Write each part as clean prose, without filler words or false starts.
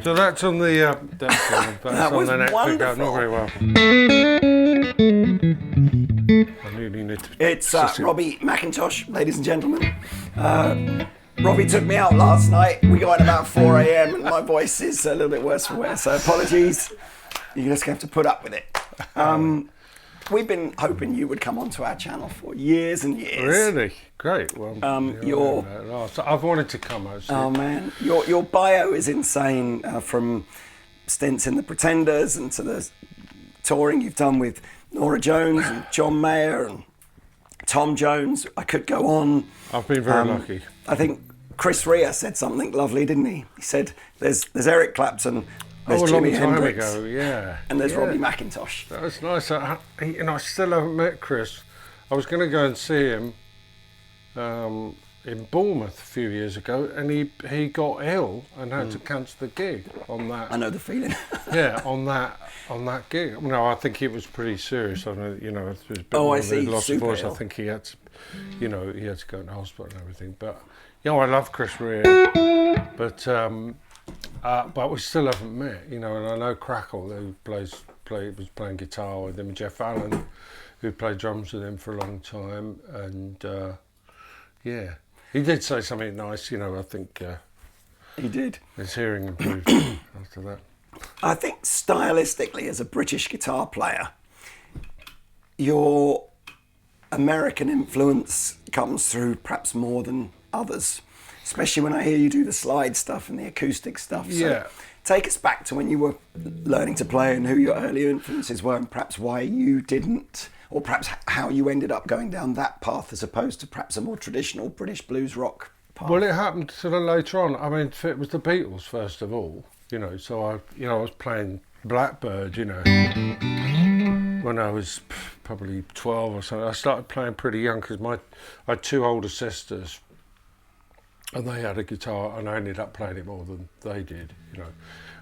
So that's on the That was the next wonderful. not very well. I really need to. It's Robbie McIntosh, ladies and gentlemen. Robbie took me out last night. We got in about 4 a.m. and my voice is a little bit worse for wear, so apologies. You're just going to have to put up with it. We've been hoping you would come onto our channel for years and years. Really? Great. Well, I've wanted to come, actually. Oh, man. Your bio is insane, from stints in the Pretenders and to the touring you've done with Norah Jones and John Mayer and Tom Jones. I could go on. I've been very lucky. I think Chris Rea said something lovely, didn't he? He said, there's Eric Clapton, there's Jimi Hendrix, yeah. And there's Robbie McIntosh. That was nice. I still haven't met Chris. I was going to go and see him in Bournemouth a few years ago, and he got ill and had to cancel the gig on that. I know the feeling. Yeah, on that gig. No, I think it was pretty serious. I know, it was a bit I see. Lost of voice. Ill. I think he had to, he had to go to hospital and everything. But I love Chris Rea, but we still haven't met. And I know Crackle, who was playing guitar with him, Jeff Allen, who played drums with him for a long time, and yeah, he did say something nice. I think He did. his hearing improved after that. I think stylistically, as a British guitar player, your American influence comes through perhaps more than others, especially when I hear you do the slide stuff and the acoustic stuff. So Yeah. take us back to when you were learning to play and who your early influences were, and perhaps why you didn't, or perhaps how you ended up going down that path as opposed to perhaps a more traditional British blues rock path. Well, it happened sort of later on. I mean, it was the Beatles first of all, so I was playing Blackbird, when I was probably 12 or something. I started playing pretty young because I had two older sisters, and they had a guitar, and I ended up playing it more than they did,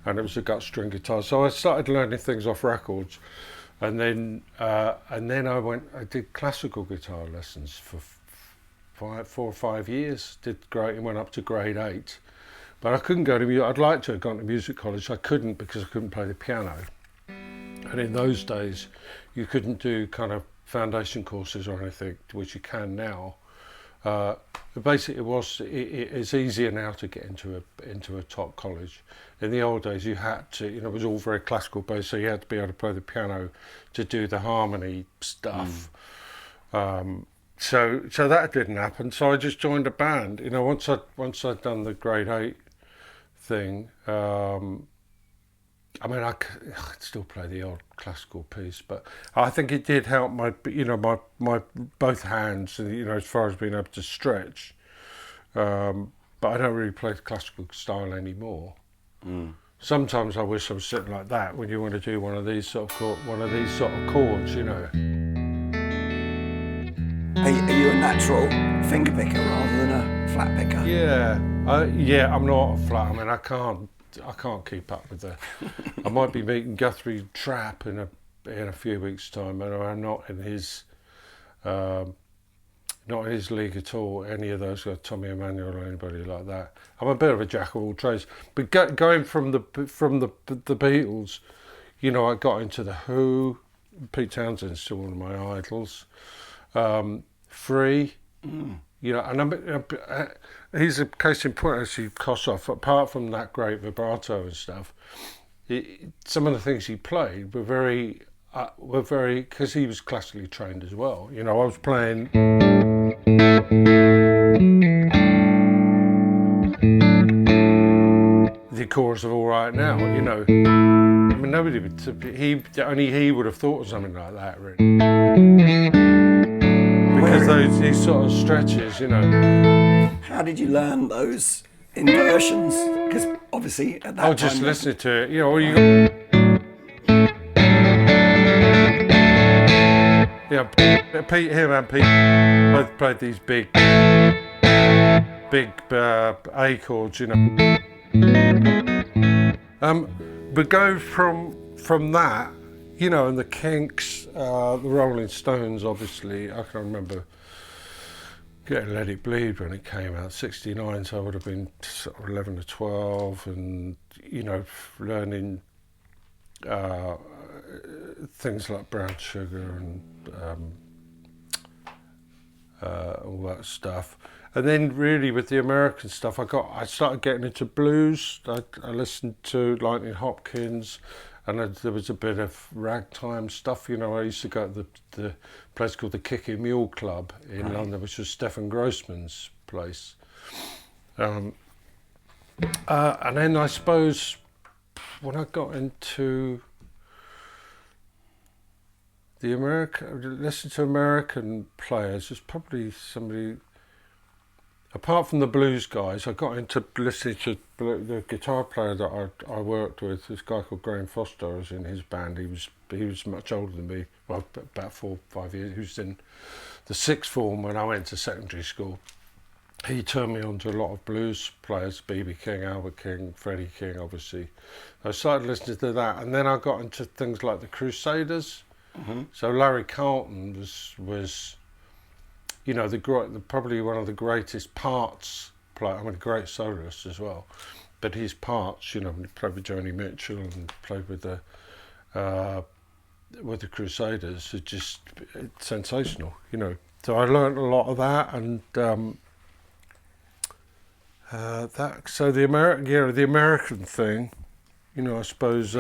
and it was a gut string guitar. So I started learning things off records, and then I did classical guitar lessons for 4 or 5 years. Did great and went up to grade 8, but I couldn't go to. I'd like to have gone to music college. I couldn't because I couldn't play the piano, and in those days, you couldn't do kind of foundation courses or anything, which you can now. But basically, it's easier now to get into a top college. In the old days, you had to, it was all very classical based, so you had to be able to play the piano to do the harmony stuff. So that didn't happen. So I just joined a band. Once I'd done the grade 8 thing. I mean, I could still play the odd classical piece, but I think it did help my both hands, as far as being able to stretch. But I don't really play the classical style anymore. Sometimes I wish I was sitting like that when you want to do one of these sort of chords, Are you a natural finger picker rather than a flat picker? Yeah, I'm not a flat. I mean, I can't keep up with the. I might be meeting Guthrie Trapp in a few weeks' time, and I'm not in his league at all. Any of those guys, Tommy Emmanuel or anybody like that. I'm a bit of a jack of all trades. But going from the Beatles, I got into the Who. Pete Townshend's still one of my idols. Free. And he's a case in point, actually, Kossoff. Apart from that great vibrato and stuff, some of the things he played were very, because he was classically trained as well. I was playing the chorus of All Right Now, I mean, nobody would, only he would have thought of something like that, really. Because these sort of stretches, How did you learn those inversions? Because obviously at that time... just listening to it, him and Pete both played these big A chords, But go from that, and the Kinks, the Rolling Stones, obviously. I can remember getting Let It Bleed when it came out, 69, so I would have been sort of 11 or 12, and, you know, learning things like Brown Sugar and all that stuff. And then really with the American stuff, I started getting into blues. I listened to Lightning Hopkins, and there was a bit of ragtime stuff. You know, I used to go to the place called the Kicking Mule Club in London, which was Stephen Grossman's place. And then I suppose when I got into listen to American players, there's probably somebody. Apart from the blues guys, I got into listening to the guitar player that I worked with, this guy called Graham Foster. I was in his band. He was much older than me, well, about 4 or 5 years. He was in the sixth form when I went to secondary school. He turned me on to a lot of blues players, B.B. King, Albert King, Freddie King, obviously. I started listening to that, and then I got into things like the Crusaders. Mm-hmm. So Larry Carlton was you know, probably one of the greatest parts player. I mean, a great soloist as well. But his parts, you know, when he played with Joni Mitchell and played with the Crusaders, are just sensational, you know. So I learned a lot of that, and so the American thing, you know, I suppose.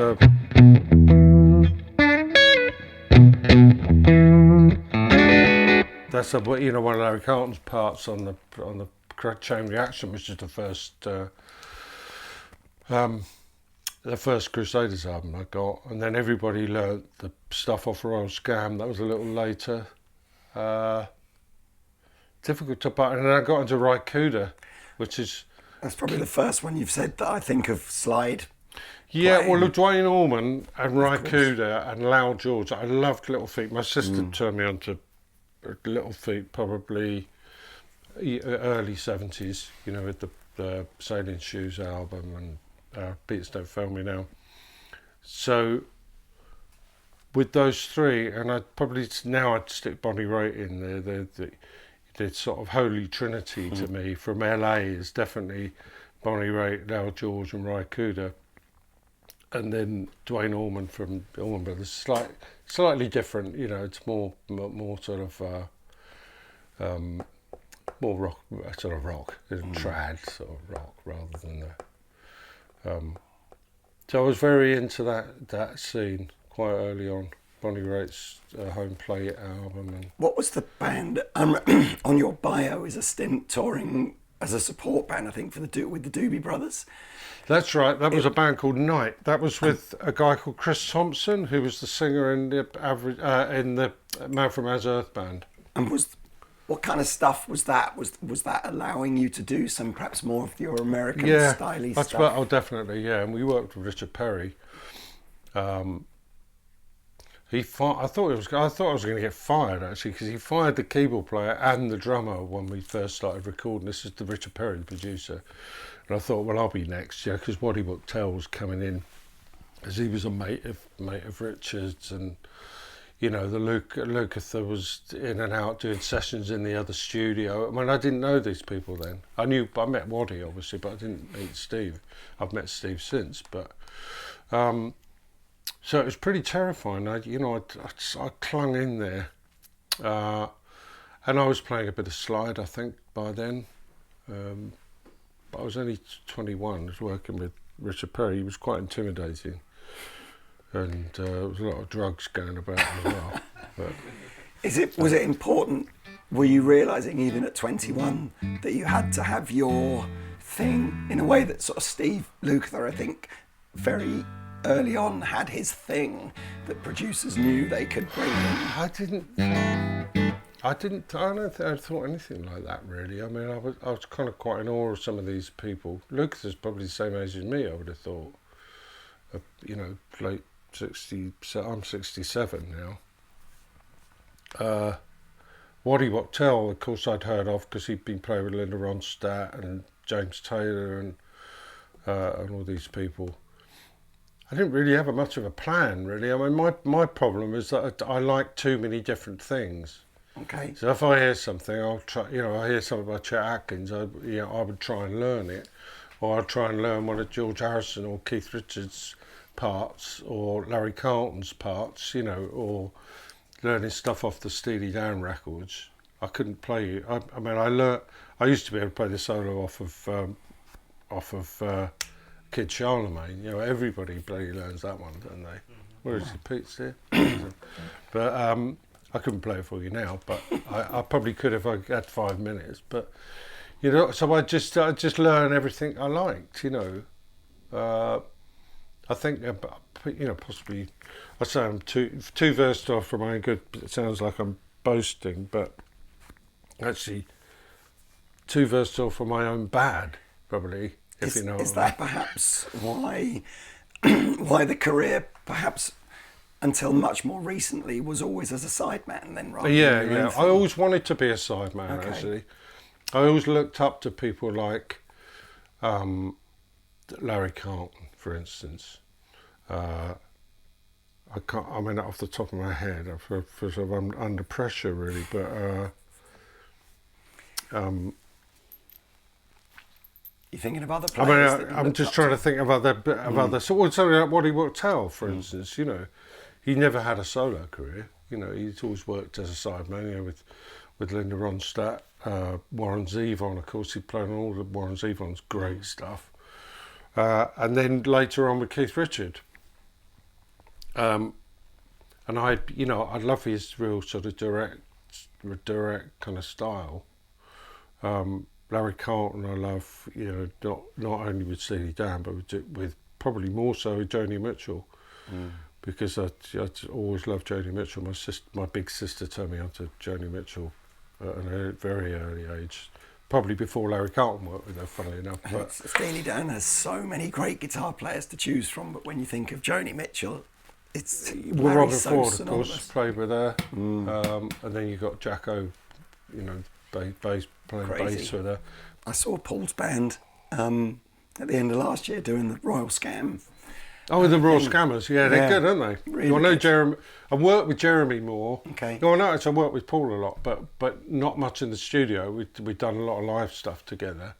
That's one of Larry Carlton's parts on the Chain Reaction, which is the first Crusaders album I got, and then everybody learnt the stuff off Royal Scam. That was a little later. Difficult to put, and then I got into Rykuda, which is that's probably the first one you've said that I think of slide. Yeah, playing. Well, Dwayne Allman and Rykuda and Loud George. I loved Little Feat. My sister turned me on to Little Feat probably early 70s, you know, with the Sailing Shoes album and Beats Don't Fail Me Now. So with those three, and I'd stick Bonnie Raitt in there. The sort of holy trinity to me from LA is definitely Bonnie Raitt, Loud George and Rykuda. And then Dwayne Allman from Allman Brothers, slightly different, you know. It's more sort of more rock, trad sort of rock rather than so I was very into that scene quite early on. Bonnie Raitt's Home Plate album. And what was the band on your bio? Is a stint touring as a support band, I think, with the Doobie Brothers. That's right. That was a band called Night. That was with a guy called Chris Thompson, who was the singer in the Man from Mars Earth band. And what kind of stuff was that? Was that allowing you to do some perhaps more of your American styly stuff? Oh, definitely, yeah. And we worked with Richard Perry. I thought I was going to get fired actually, because he fired the keyboard player and the drummer when we first started recording. This is the Richard Perry, the producer. And I thought, well, I'll be next, yeah, because Waddy Buchtel was coming in, as he was a mate of Richard's, and you know, the Lukather was in and out doing sessions in the other studio. I mean, I didn't know these people then. I met Waddy obviously, but I didn't meet Steve. I've met Steve since, but so it was pretty terrifying. I clung in there, and I was playing a bit of slide, I think, by then. But I was only 21. I was working with Richard Perry. He was quite intimidating, and there was a lot of drugs going about as well. But was it important? Were you realising even at 21 that you had to have your thing in a way that sort of Steve Lukather, I think, very early on had his thing that producers knew they could bring in? I don't think I thought anything like that, really. I mean, I was kind of quite in awe of some of these people. Lukather's probably the same age as me, I would have thought. You know, late 60, so I'm 67 now. Waddy Buchtel, of course, I'd heard of because he'd been playing with Linda Ronstadt and James Taylor and all these people. I didn't really have much of a plan, really. I mean, my problem is that I like too many different things. Okay. So if I hear something, I'll try. I hear something by Chet Atkins, I would try and learn it, or I'd try and learn one of George Harrison or Keith Richards' parts, or Larry Carlton's parts, or learning stuff off the Steely Dan records. I couldn't play it. I mean, I used to be able to play the solo off of Kid Charlemagne. Everybody bloody learns that one, don't they? Where is he? Pete's here. But I couldn't play it for you now, but I probably could if I had 5 minutes. But so I just learn everything I liked. I think possibly I say I'm too versed off for my own good. It sounds like I'm boasting, but actually too versed off for my own bad, probably. If you know. Is that perhaps why the career, perhaps until much more recently, was always as a sideman then, rather? Yeah. I always wanted to be a sideman. Okay. Actually, I always looked up to people like Larry Carlton, for instance. I can't. I mean, off the top of my head, I'm under pressure, really. But you're thinking of other players? I mean, I'm just trying to think of other. So something like Waddy Wachtel, for instance. He never had a solo career. He's always worked as a sideman. With Linda Ronstadt, Warren Zevon. Of course, he played on all of Warren Zevon's great stuff. And then later on with Keith Richard. And I love his real sort of direct kind of style. Larry Carlton, I love, not only with Steely Dan, but with probably more so with Joni Mitchell, because I always loved Joni Mitchell. My big sister turned me on to Joni Mitchell at a very early age. Probably before Larry Carlton worked with her, funnily enough. But Steely Dan has so many great guitar players to choose from, but when you think of Joni Mitchell, it's Robert so Ford, synonymous. of course, played with her, and then you got Jacko, bass playing bass with her. I saw Paul's band at the end of last year doing the Royal Scam. Oh, the Royal Scammers, they're good, aren't they? Really I know good. Jeremy. I worked with Jeremy more. Okay. No, I noticed I worked with Paul a lot, but not much in the studio. We've done a lot of live stuff together.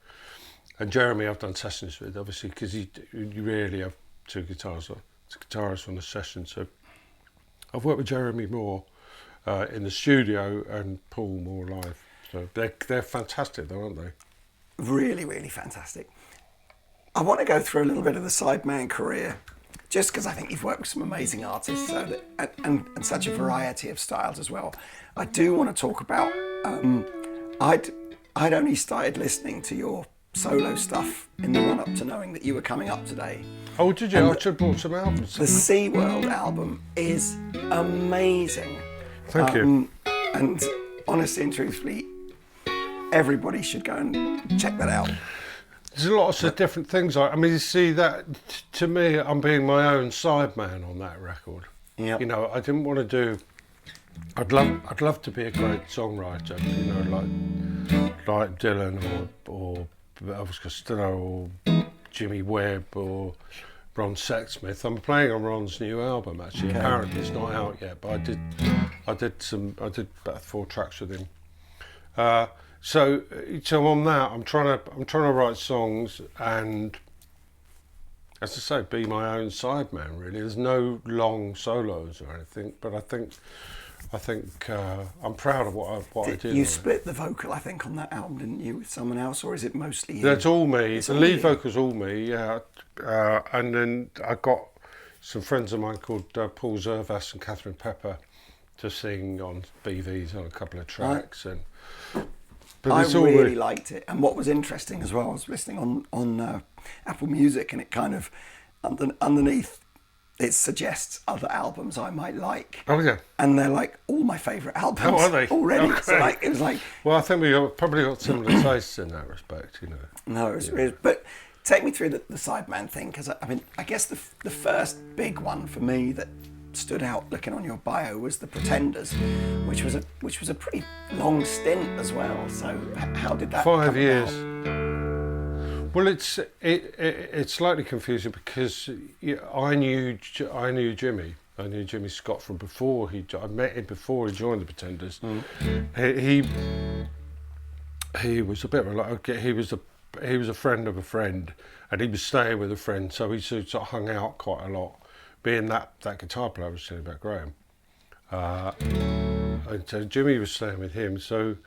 And Jeremy, I've done sessions with, obviously, because you rarely have two guitars. It's a guitarist on a session, so I've worked with Jeremy more in the studio and Paul more live. So they're fantastic, though, aren't they? Really, really fantastic. I want to go through a little bit of the sideman career, just because I think you've worked with some amazing artists and such a variety of styles as well. I do want to talk about, I'd only started listening to your solo stuff in the run-up to knowing that you were coming up today. Oh, did you? I should have bought some albums. The SeaWorld album is amazing. Thank you. And honestly and truthfully, everybody should go and check that out. There's lots of different things. I mean, you see that, to me, I'm being my own sideman on that record. Yep. I didn't want to do. I'd love to be a great songwriter. Like Dylan or Elvis Costello or Jimmy Webb or Ron Sexsmith. I'm playing on Ron's new album actually. Okay. Apparently it's not out yet, but I did about 4 tracks with him. So on that, I'm trying to write songs and, as I say, be my own sideman. Really, there's no long solos or anything, but I think I'm proud of what I did. You split the vocal, I think, on that album, didn't you, with someone else, or is it mostly you? That's all me. It's The all lead you. vocal's all me, yeah. And then I got some friends of mine called Paul Zervas and Catherine Pepper to sing on BVs on a couple of tracks, But I it's all really liked it, and what was interesting as well, I was listening on Apple Music, and it kind of underneath it suggests other albums I might like. Oh yeah. And they're like all my favourite albums Oh, are they? already. Oh, So great. it was like, Well, I think probably got similar tastes in that respect, no, it was, but take me through the sideman thing, because I guess the first big one for me that stood out looking on your bio was the Pretenders, which was a pretty long stint as well. So how did that 5 come years. about? Well, it's slightly confusing because I knew Jimmy I knew Jimmy Scott from before I met him before he joined the Pretenders. He was a bit of he was a friend of a friend, and he was staying with a friend, so he sort of hung out quite a lot. Being that guitar player I was telling about Graham, and so Jimmy was staying with him. So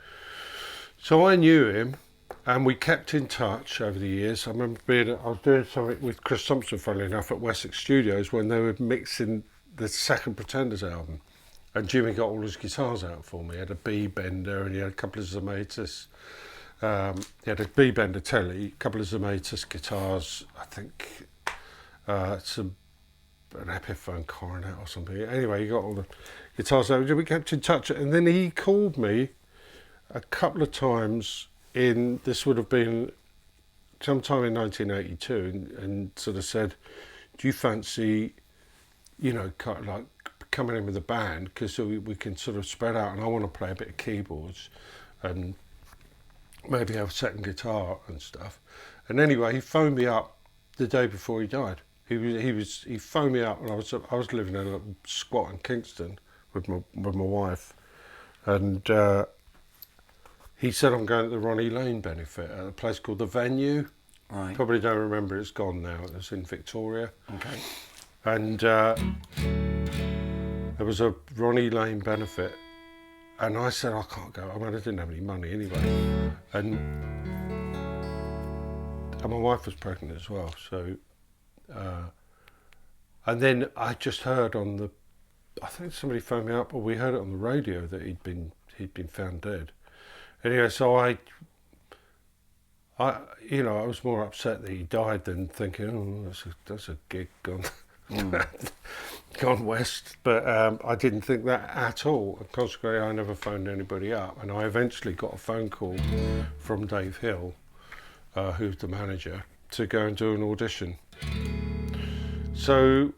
I knew him, and we kept in touch over the years. I remember I was doing something with Chris Thompson, funnily enough, at Wessex Studios when they were mixing the second Pretenders album, and Jimmy got all his guitars out for me. He had a B-bender and he had a couple of Zamatis. He had a B-bender telly, a couple of Zamatis guitars, I think an Epiphone Coronet or something. Anyway, he got all the guitars out. We kept in touch, and then he called me a couple of times this would have been sometime in 1982, and sort of said, do you fancy, kind of like coming in with a band, because we can sort of spread out, and I want to play a bit of keyboards and maybe have a second guitar and stuff. And anyway, he phoned me up the day before he died. He phoned me up, and I was living in a little squat in Kingston with my wife, and he said, I'm going to the Ronnie Lane benefit at a place called The Venue. Right. Probably don't remember, it's gone now. It was in Victoria. Okay. And there was a Ronnie Lane benefit, and I said, I can't go. I didn't have any money anyway. And my wife was pregnant as well, so... and then I just heard I think somebody phoned me up, or we heard it on the radio that he'd been found dead. Anyway, so I was more upset that he died than thinking, that's a gig gone gone west. But I didn't think that at all. And consequently, I never phoned anybody up, and I eventually got a phone call from Dave Hill, who's the manager, to go and do an audition. So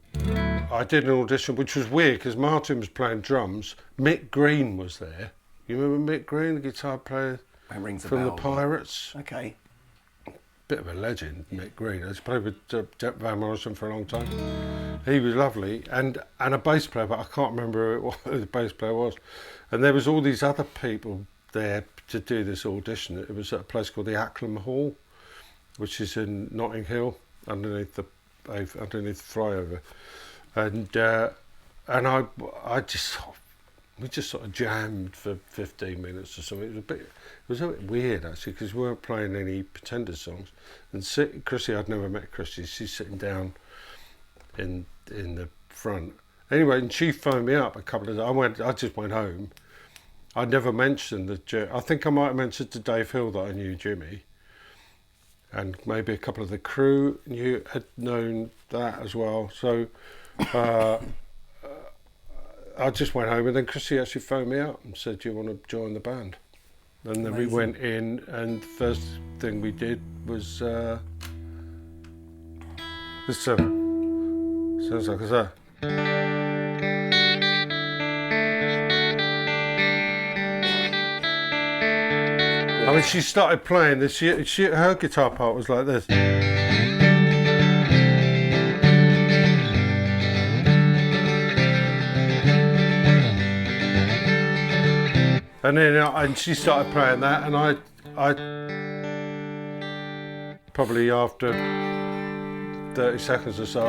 I did an audition, which was weird because Martin was playing drums. Mick Green was there. You remember Mick Green, the guitar player from the Pirates? Okay. Bit of a legend, Mick Green. He's played with Jeff Van Morrison for a long time. He was lovely, and a bass player, but I can't remember who the bass player was. And there was all these other people there to do this audition. It was at a place called the Acklam Hall, which is in Notting Hill, underneath the flyover, and we just sort of jammed for 15 minutes or something. It was a bit weird actually, because we weren't playing any Pretenders songs. And Chrissy, I'd never met Chrissy. She's sitting down in the front. Anyway, and she phoned me up a couple of days. I just went home. I never mentioned I think I might have mentioned to Dave Hill that I knew Jimmy. And maybe a couple of the crew had known that as well. So I just went home, and then Chrissy actually phoned me up and said, do you want to join the band? And then we went in, and the first thing we did was this sounds like that. I mean, she started playing this. Her guitar part was like this. And then she started playing that, and I probably after 30 seconds or so,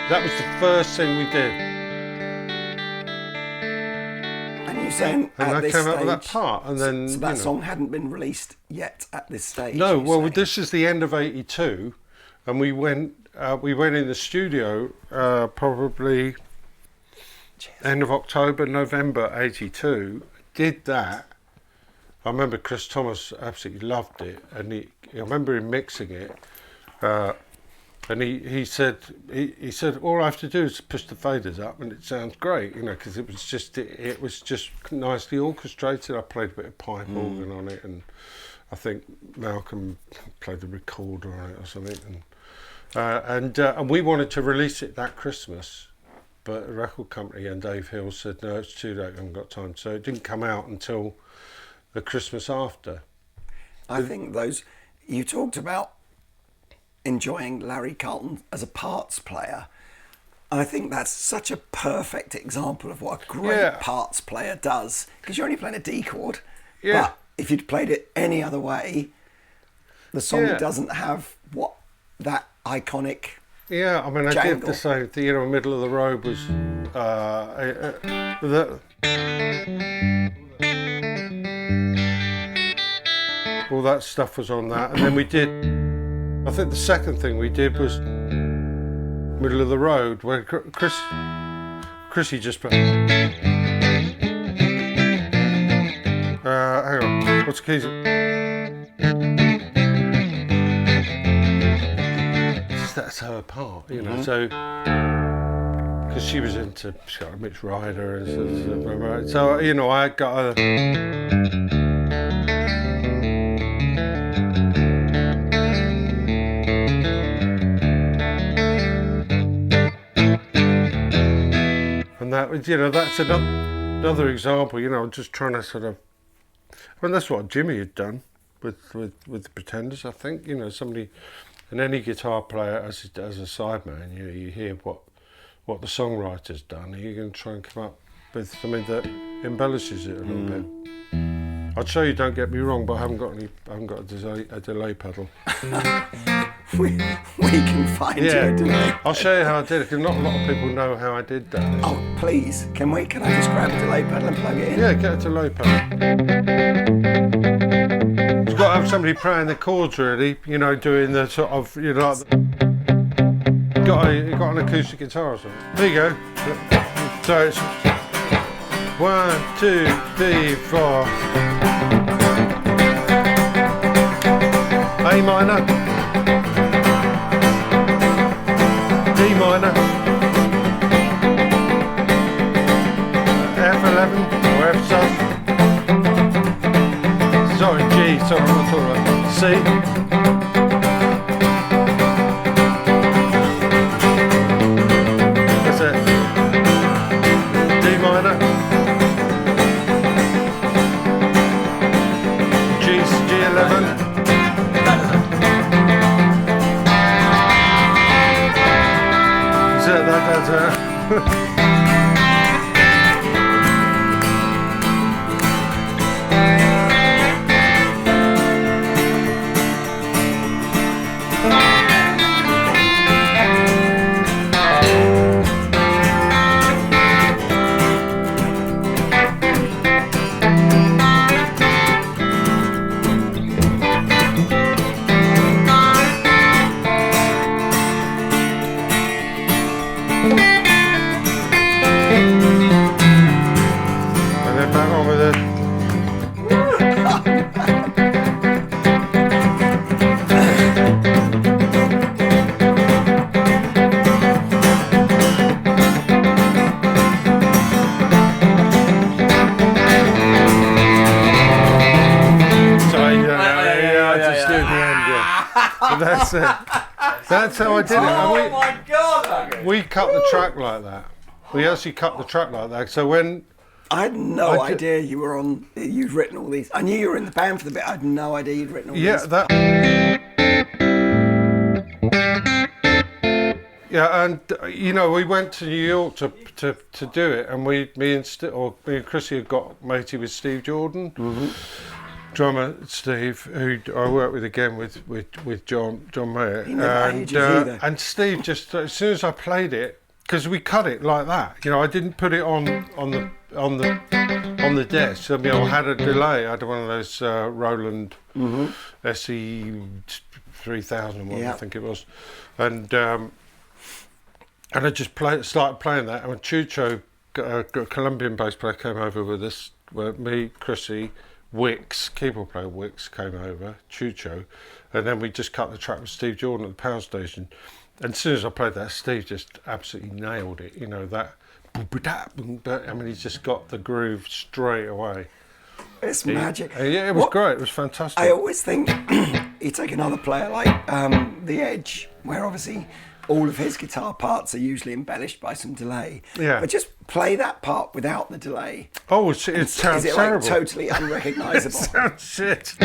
that was the first thing we did. And you're saying and at I this came stage, up with that part, and then so that song hadn't been released yet at this stage. No, well, this is the end of '82, and we went in the studio probably end of October, November '82. Did that. I remember Chris Thomas absolutely loved it, and I remember him mixing it. And he said all I have to do is push the faders up and it sounds great, because it was just nicely orchestrated. I played a bit of pipe organ on it, and I think Malcolm played the recorder on it or something. And we wanted to release it that Christmas, but the record company and Dave Hill said no, it's too late, I haven't got time. So it didn't come out until the Christmas after. I think you talked about enjoying Larry Carlton as a parts player. And I think that's such a perfect example of what a great parts player does, because you're only playing a D chord. Yeah. But if you'd played it any other way, the song doesn't have what that iconic. Yeah, I mean, I did the same thing. You know, Middle of the Road was all that stuff was on that, and then we did. I think the second thing we did was Middle of the Road, where Chrissy just put. Hang on, what's the keys? That's her part, you know. So, because she was into Mitch Ryder and so you know, I got and that was, you know, that's another example. You know, I'm just trying to sort of. I mean, that's what Jimmy had done with the Pretenders. I think, you know, somebody. And any guitar player, as a sideman, you hear what the songwriter's done. And you can try and come up with something that embellishes it a little bit. I'd show you. Don't get me wrong, but I haven't got a delay pedal. we can find you a delay. I'll show you how I did it. Because not a lot of people know how I did that. Oh, please, can I just grab a delay pedal and plug it in? Yeah, get a delay pedal. You've got to have somebody playing the chords, really, you know, doing the sort of, you know, like you've got an acoustic guitar or something. There you go. So it's 1, 2, 3, 4. A minor, D minor, F11 or F sus. Sorry, G, sorry, I'm not talking about C. That's it. D minor. G11. That's it, that's it. That's it. That's how I did it. Oh my God! We cut the track like that. We actually cut the track like that. So when I had no idea you'd written all these. I knew you were in the band for the bit. I had no idea you'd written all these. Yeah, and you know, we went to New York to do it, and me and Chrissy had got matey with Steve Jordan. Mm-hmm. Drummer Steve, who I worked with again with John Mayer, and Steve just as soon as I played it, because we cut it like that, you know, I didn't put it on the desk. I mean, I had a delay. I had one of those Roland SE 3000 one, I think it was, and I just started playing that. And when Chucho, a Colombian bass player, came over with us, me, Chrissy, Wicks, keyboard player Wicks came over, Chucho, and then we just cut the track with Steve Jordan at the power station. And as soon as I played that, Steve just absolutely nailed it. You know, that, I mean, he's just got the groove straight away. It's magic. Yeah, it was great. It was fantastic. I always think you take another player like The Edge, where obviously all of his guitar parts are usually embellished by some delay. Yeah. But just play that part without the delay. Oh, it sounds terrible. terrible. Like totally unrecognisable? It sounds shit.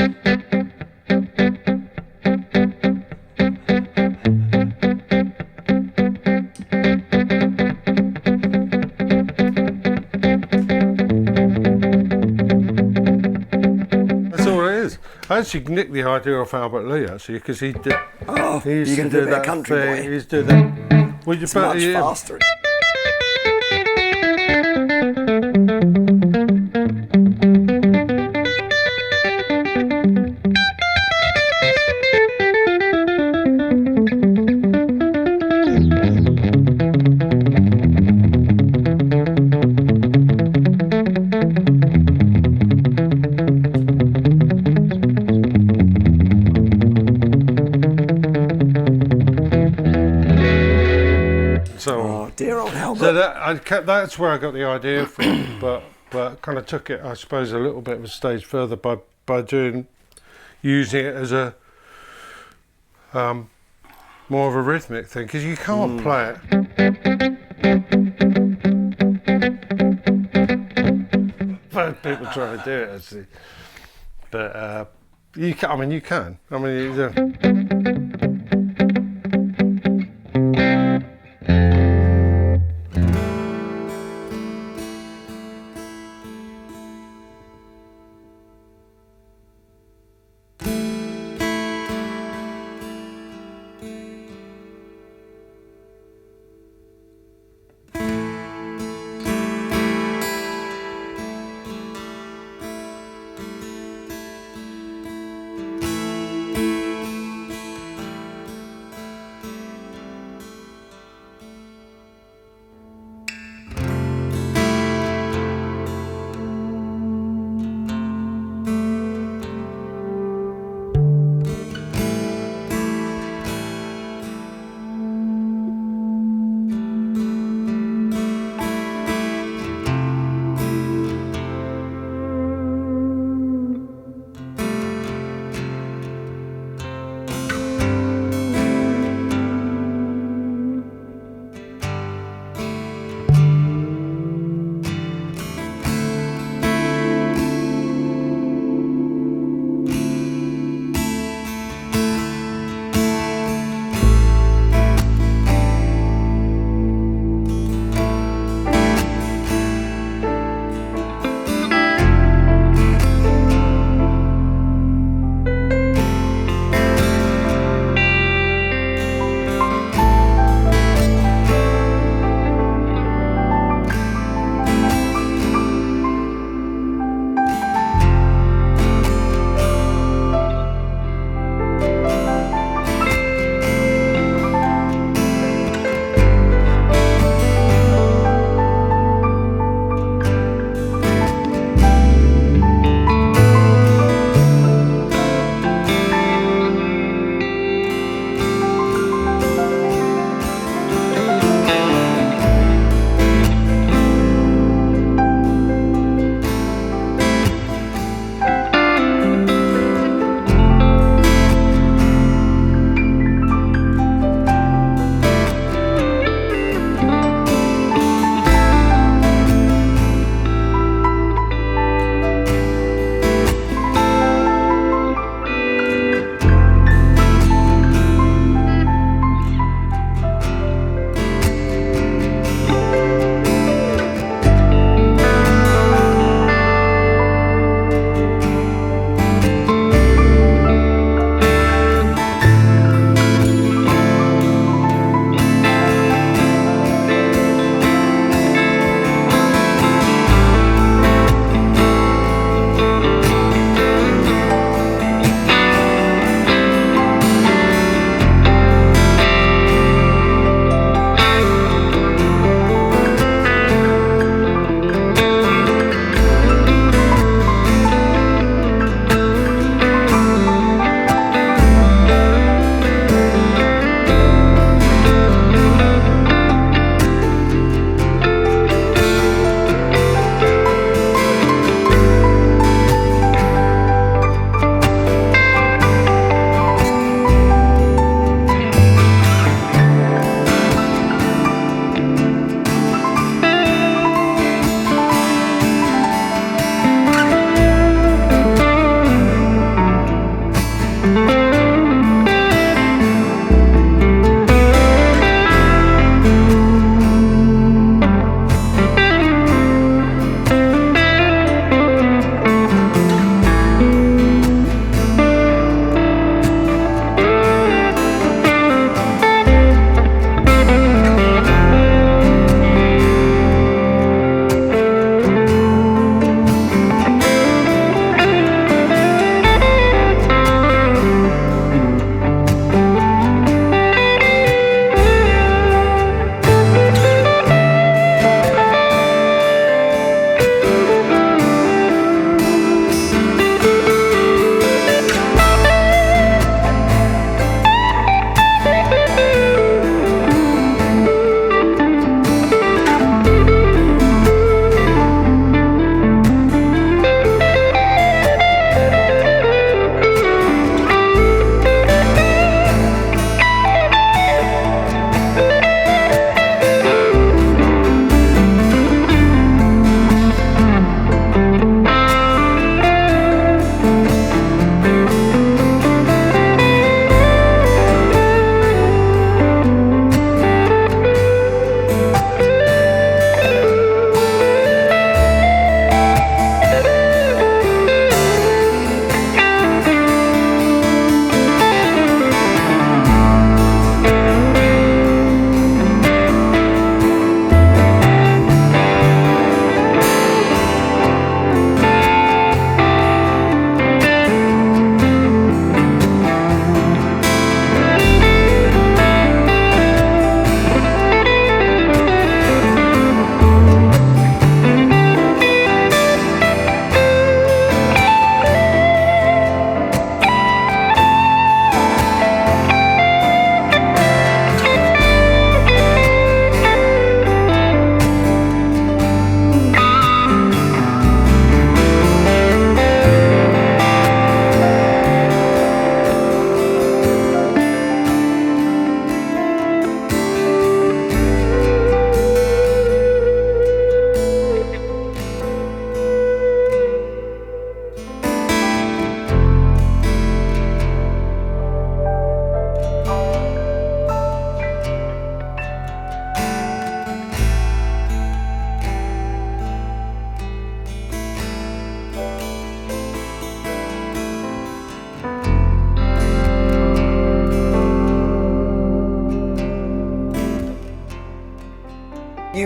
I actually nicked the idea off Albert Lee, actually, because he did. Oh, He used you're going to do a bit of that country thing, boy. He used to do that. Well, you It's much faster. So, Dear old Albert. so that's where I got the idea from, but kind of took it, I suppose, a little bit of a stage further by using it as a more of a rhythmic thing, because you can't play it. People trying to do it, actually, but you can. I mean, you can. I mean.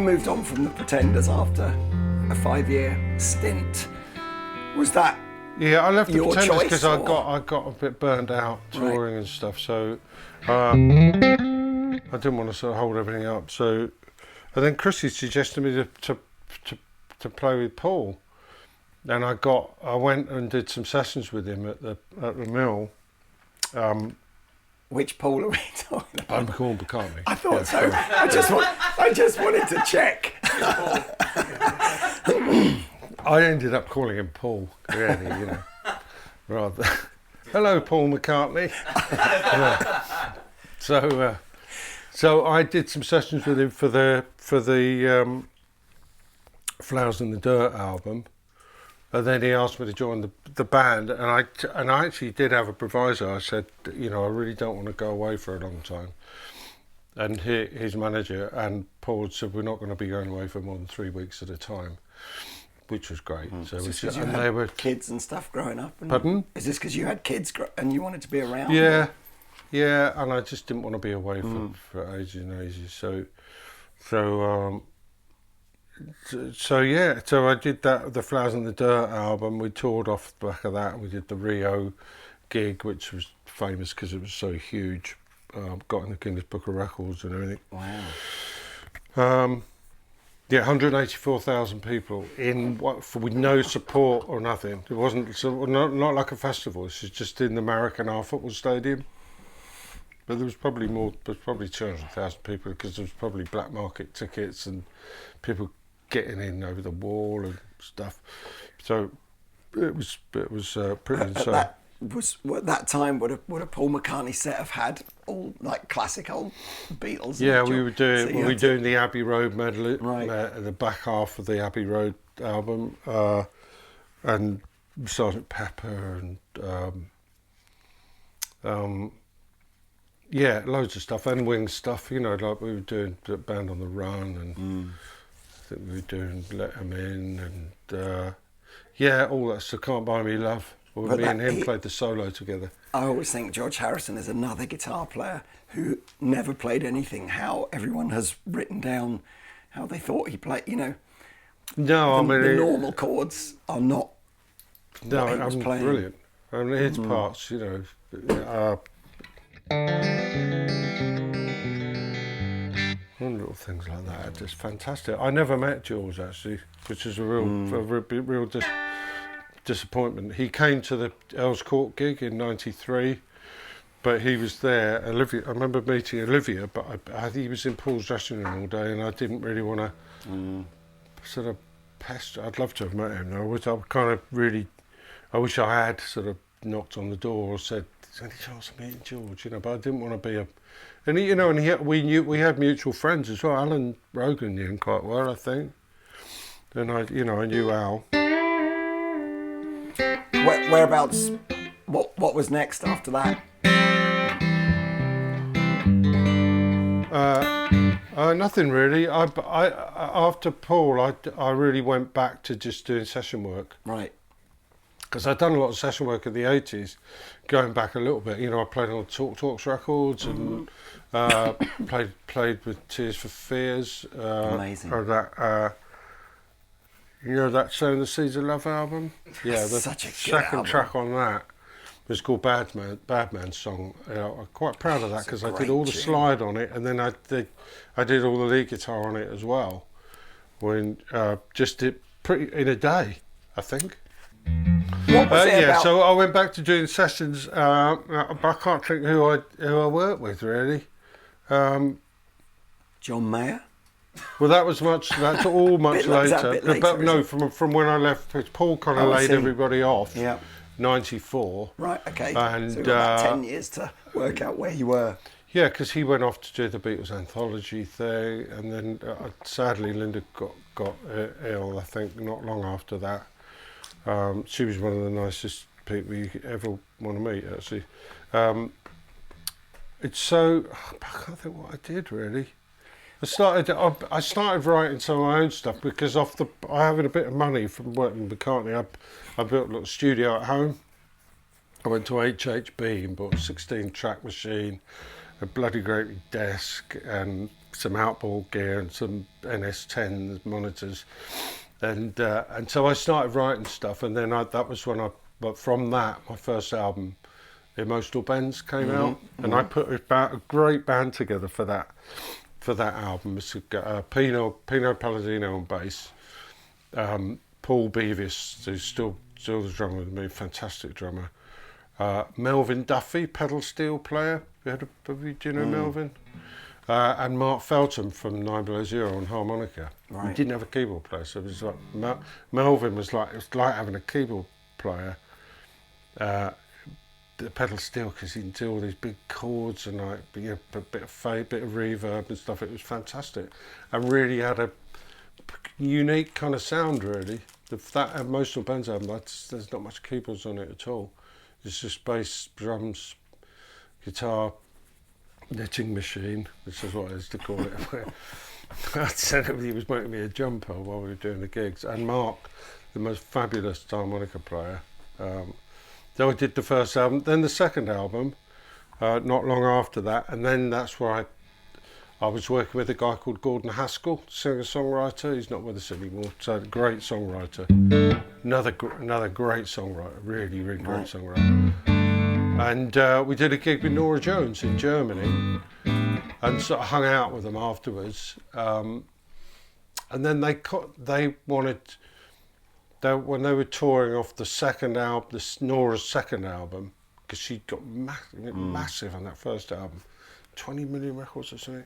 moved on from the Pretenders after a 5-year stint. Was that Yeah, I left the your Pretenders choice, because or- I got a bit burned out touring and stuff. So I didn't want to sort of hold everything up. So, and then Chrissy suggested me to play with Paul, and I went and did some sessions with him at the Mill. Which Paul are we talking about? Paul McCartney. I thought so. I just wanted to check. I ended up calling him Paul, really, rather. Hello, Paul McCartney. Yeah. So I did some sessions with him for the Flowers in the Dirt album, and then he asked me to join the band, and I actually did have a proviso. I said, I really don't want to go away for a long time. And his manager and Paul said, we're not going to be going away for more than 3 weeks at a time, which was great. So they were kids and stuff growing up. Pardon? Is this because you had kids and you wanted to be around? Yeah, and I just didn't want to be away for ages and ages. So I did the Flowers in the Dirt album. We toured off the back of that. We did the Rio gig, which was famous because it was so huge. Got in the Guinness Book of Records and everything. Wow. 184,000 people with no support or nothing. It wasn't not like a festival. This is just in the Maracana football stadium. But there was probably 200,000 people because there was probably black market tickets and people getting in over the wall and stuff. So it was pretty insane. At that time, would a Paul McCartney set have had all like classic old Beatles? Yeah, we were doing the Abbey Road medley, Right. The back half of the Abbey Road album, and Sergeant Pepper and loads of stuff, and Wings stuff. Like we were doing the Band on the Run, and I think we were doing Let 'Em In, and all that stuff. Can't Buy Me Love. Well, me and him played the solo together. I always think George Harrison is another guitar player who never played anything. How everyone has written down how they thought he played. No, the normal chords are not. No, what he was playing. Brilliant. I mean, his parts, little things like that are just fantastic. I never met George actually, which is a real disappointment. He came to the Earls Court gig in '93, but he was there. Olivia, I remember meeting Olivia, but he was in Paul's dressing room all day, and I didn't really want to sort of pester. I'd love to have met him though. I wish I had sort of knocked on the door or said, "Is there any chance of meeting George?" But I didn't want to be we had mutual friends as well. Alan Rogan knew him quite well, I think, and I knew Al. Whereabouts? What was next after that? Nothing really. After Paul, I really went back to just doing session work. Right. Because I'd done a lot of session work in the 80s, going back a little bit. I played on Talks records and played with Tears for Fears. Amazing. Or that. That Sowing the Seeds of Love album? Yeah, the such a good second album. track on that was called Bad Man's Song. I'm quite proud of that because I did all the slide on it, and then I did all the lead guitar on it as well. Just did pretty in a day, I think. What was it about? So I went back to doing sessions, but I can't think who I worked with really. John Mayer? Well, that's all much later. Later. But no, from when I left, Paul kind of laid everybody off. Yeah. 94. Right. Okay. And so you got about 10 years to work out where you were. Yeah, because he went off to do the Beatles anthology thing, and then sadly Linda got ill. I think not long after that. She was one of the nicest people you could ever want to meet. Actually, I can't think what I did really. I started writing some of my own stuff because I having a bit of money from working with McCartney, I built a little studio at home. I went to HHB and bought a 16-track machine, a bloody great desk, and some outboard gear and some NS10 monitors, and so I started writing stuff, and then that was when but from that, my first album, Emotional Bends, came out, and I put a great band together for that album. It's Pino Palladino on bass, Paul Beavis, who's still the drummer with me, fantastic drummer. Melvin Duffy, pedal steel player. Do you know Melvin? And Mark Feltham from 9 Below Zero on harmonica. Right. He didn't have a keyboard player, so it was like Melvin was like, it was like having a keyboard player. The pedal steel, because he can do all these big chords and like a bit of fade, bit of reverb and stuff. It was fantastic, and really had a unique kind of sound. Really, that Emotional Bends album, there's not much keyboards on it at all. It's just bass, drums, guitar, knitting machine, which is what I used to call it. I said he was making me a jumper while we were doing the gigs, and Mark, the most fabulous harmonica player. So I did the first album, then the second album, not long after that, and then that's where I was working with a guy called Gordon Haskell, singer-songwriter. He's not with us anymore, so a great songwriter. Another great songwriter, really, really great songwriter. And we did a gig with Norah Jones in Germany, and sort of hung out with them afterwards. And then they wanted. When they were touring off the second album, Nora's second album, because she got massive on that first album, 20 million records or something.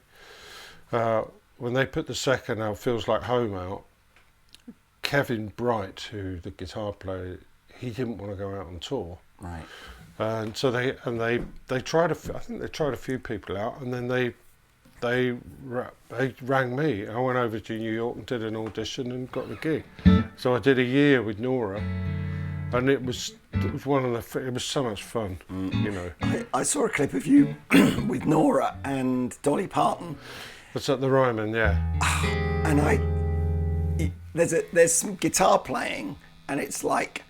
When they put the second album, Feels Like Home, out, Kevin Bright, who the guitar player, he didn't want to go out on tour. Right. And so they tried I think they tried a few people out, and then they rang me. I went over to New York and did an audition and got the gig. So I did a year with Nora, and it was it was so much fun, you know. I saw a clip of you with Nora and Dolly Parton. That's at the Ryman, yeah. And there's some guitar playing, and it's like,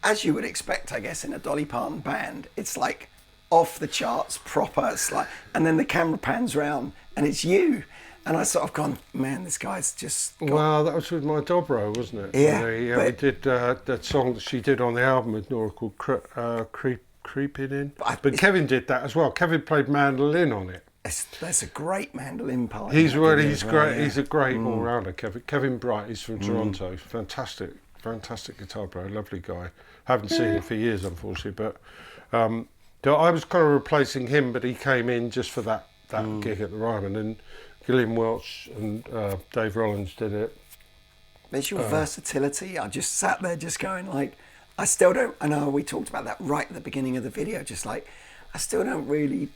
as you would expect, I guess, in a Dolly Parton band, it's like off the charts, proper. It's like, and then the camera pans round, and it's you. And I sort of gone, man, this guy's just... Well, that was with my dobro, wasn't it? Yeah. We did that song that she did on the album with Nora called Creeping In. But Kevin did that as well. Kevin played mandolin on it. There's a great mandolin part. He's great. Yeah. He's a great all-rounder. Kevin Bright, he's from Toronto. Fantastic guitar player, lovely guy. Haven't seen him for years, unfortunately. But I was kind of replacing him, but he came in just for that gig at the Ryman. And Gillian Welch and Dave Rollins did it. There's your versatility. I just sat there just going like, I still don't, I know we talked about that right at the beginning of the video, just like, I still don't really,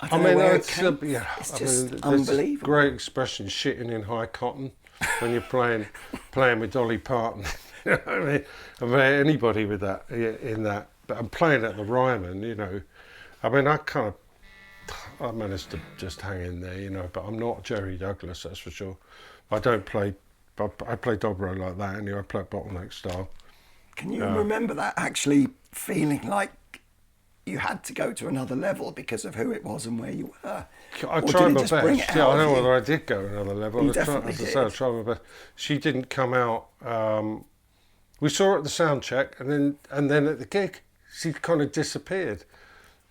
I don't know where it came. It's just unbelievable. Great expression, shitting in high cotton, when you're playing with Dolly Parton. You know what I mean, anybody with that, in that, but I'm playing at the Ryman, you know. I mean, I managed to just hang in there, you know, but I'm not Jerry Douglas, that's for sure. I play dobro like that anyway. I play bottleneck style. Can you remember that actually feeling like you had to go to another level because of who it was and where you were? I tried my best. Yeah, I don't know whether I did go another level. I tried my best. She didn't come out. We saw her at the sound check, and then at the gig, she kind of disappeared.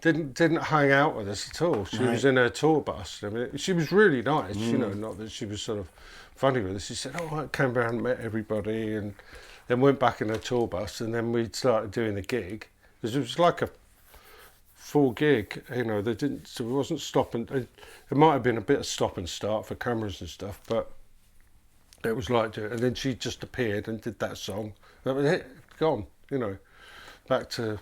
Didn't hang out with us at all. She was in her tour bus. I mean, she was really nice, you know, not that she was sort of funny with us. She said, I came down and met everybody, and then went back in her tour bus, and then we started doing the gig. It was like a full gig, you know, so it wasn't stopping. It might have been a bit of stop and start for cameras and stuff, but it was like, and then she just appeared and did that song. That was it, gone, you know, back to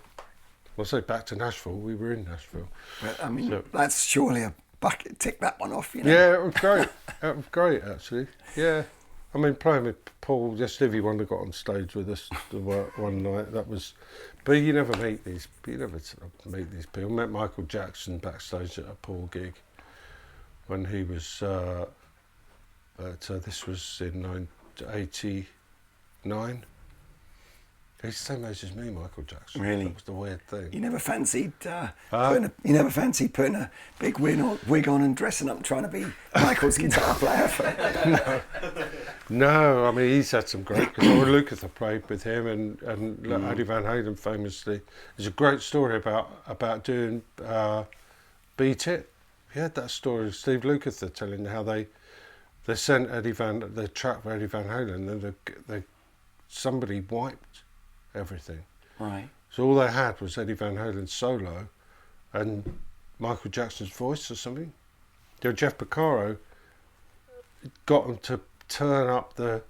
Nashville. We were in Nashville. But, I mean, that's surely a bucket. Tick that one off, you know. Yeah, it was great. It was great, actually. Yeah, I mean, playing with Paul, Stevie Wonder got on stage with us one night. That was, but you never meet these people. Met Michael Jackson backstage at a Paul gig when he was. This was in 1989. He's the same age as me, Michael Jackson. Really? That was the weird thing. You never fancied putting a big wig on and dressing up, trying to be Michael's guitar player? No, I mean, he's had some great... Because Lukather played with him, and Eddie Van Halen famously... There's a great story about doing Beat It. You heard that story of Steve Lukather telling how they sent the track for Eddie Van Halen, and somebody wiped everything. Right. So all they had was Eddie Van Halen's solo and Michael Jackson's voice or something. Jeff Porcaro got them to turn up the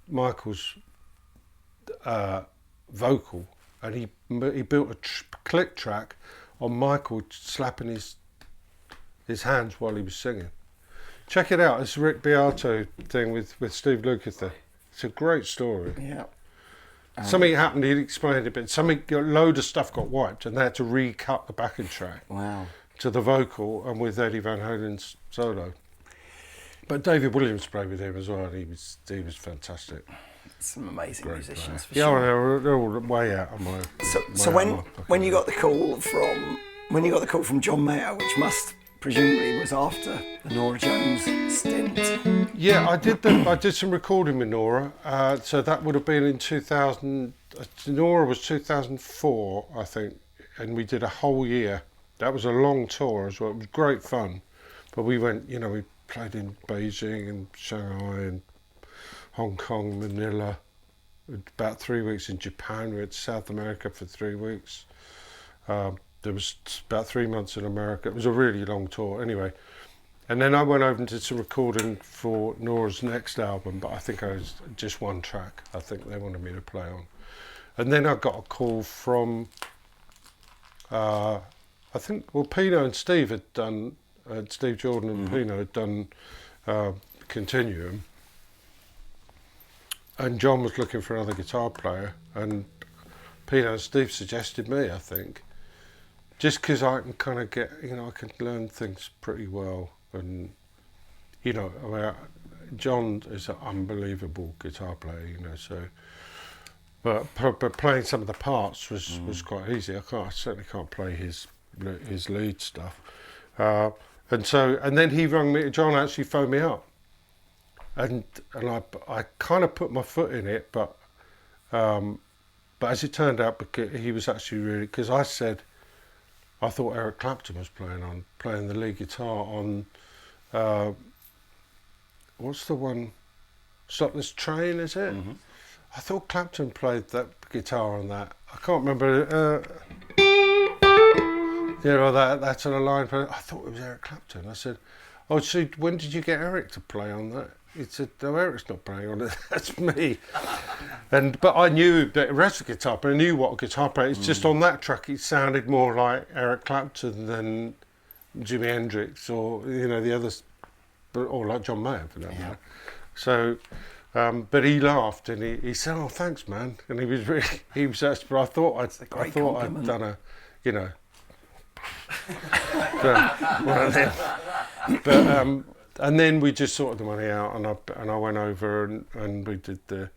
Michael's vocal, and he built a click track on Michael slapping his hands while he was singing. Check it out. It's a Rick Beato thing with Steve Lukather. It's a great story. Yeah. Something happened, he explained it, but a load of stuff got wiped and they had to recut the backing track. Wow. To the vocal and with Eddie Van Halen's solo. But David Williams played with him as well, and he was fantastic. Some amazing musicians, for yeah, sure. they're all way out of my... So when you got the call from John Mayer, which must presumably was after the Norah Jones stint. Yeah, I did some recording with Norah. So that would have been in 2000. Norah was 2004, I think, and we did a whole year. That was a long tour as well. It was great fun, but we went. We played in Beijing and Shanghai and Hong Kong, Manila. About 3 weeks in Japan. We went to South America for 3 weeks. There was about 3 months in America. It was a really long tour anyway. And then I went over and did some recording for Norah's next album, but I think I was just one track I think they wanted me to play on. And then I got a call from, Pino and Steve had done, Steve Jordan and Pino had done Continuum. And John was looking for another guitar player, and Pino and Steve suggested me, I think. Just because I can kind of get, I can learn things pretty well. And, John is an unbelievable guitar player, so. But playing some of the parts was quite easy. I certainly can't play his lead stuff. And then he rang me, John actually phoned me up. And I kind of put my foot in it, but as it turned out, because he was actually really, because I said, I thought Eric Clapton was playing the lead guitar on, what's the one, Stop This Train, is it? Mm-hmm. I thought Clapton played that guitar on that. I can't remember, that's on a line, I thought it was Eric Clapton. I said, oh, so when did you get Eric to play on that? He said, no, Eric's not playing on it, that's me. But I knew that the rest of the guitar, but I knew what a guitar player, it's just on that track it sounded more like Eric Clapton than Jimi Hendrix or, the others, or like John Mayer for that matter. So, but he laughed and he said, oh, thanks, man. And he was actually, but I thought I'd done a, one of them. But, and then we just sorted the money out, and I went over and we did the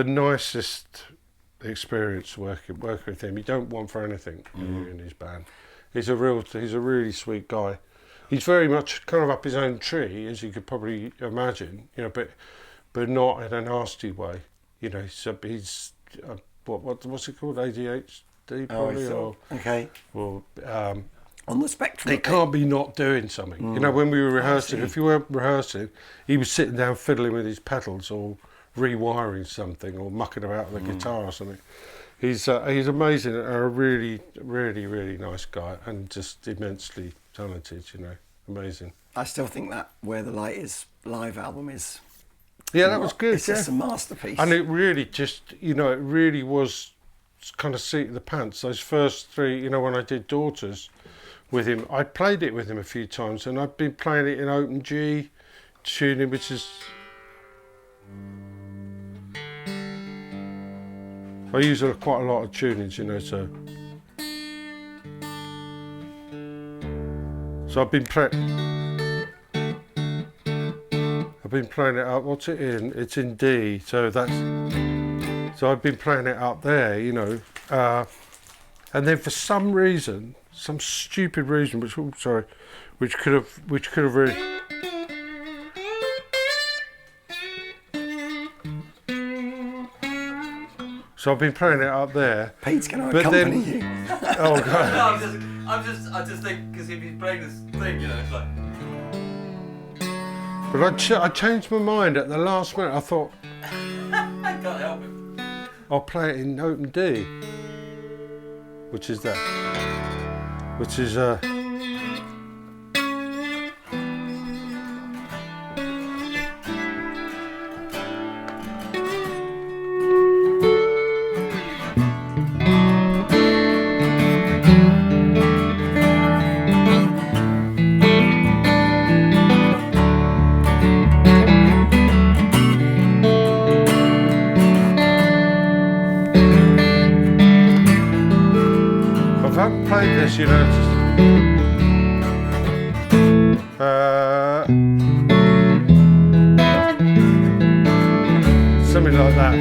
nicest experience working with him. You don't want for anything in his band. He's a really sweet guy. He's very much kind of up his own tree, as you could probably imagine, but not in a nasty way. He's what's it called, ADHD probably, okay. Or on the spectrum. They can't be not doing something. When we were rehearsing, if you weren't rehearsing, he was sitting down fiddling with his pedals or rewiring something or mucking about with a guitar or something. He's amazing and a really, really, really nice guy and just immensely talented, amazing. I still think that Where the Light Is live album is... Yeah, that was good. It's just a masterpiece. And it really just, it really was kind of seat of the pants. Those first three, when I did Daughters with him, I played it with him a few times, and I've been playing it in open G tuning, which is... I use quite a lot of tunings, so... So I've been playing it up. What's it in? It's in D. So So I've been playing it up there, you know, and then for some reason, some stupid reason, which could have really. So I've been playing it up there. Pete's going to accompany you. Oh God! No, I just think because if he's playing this thing, you know, it's like. But I changed my mind at the last minute. I thought I can't help it. I'll play it in open D, which is that, which is you know, something like that.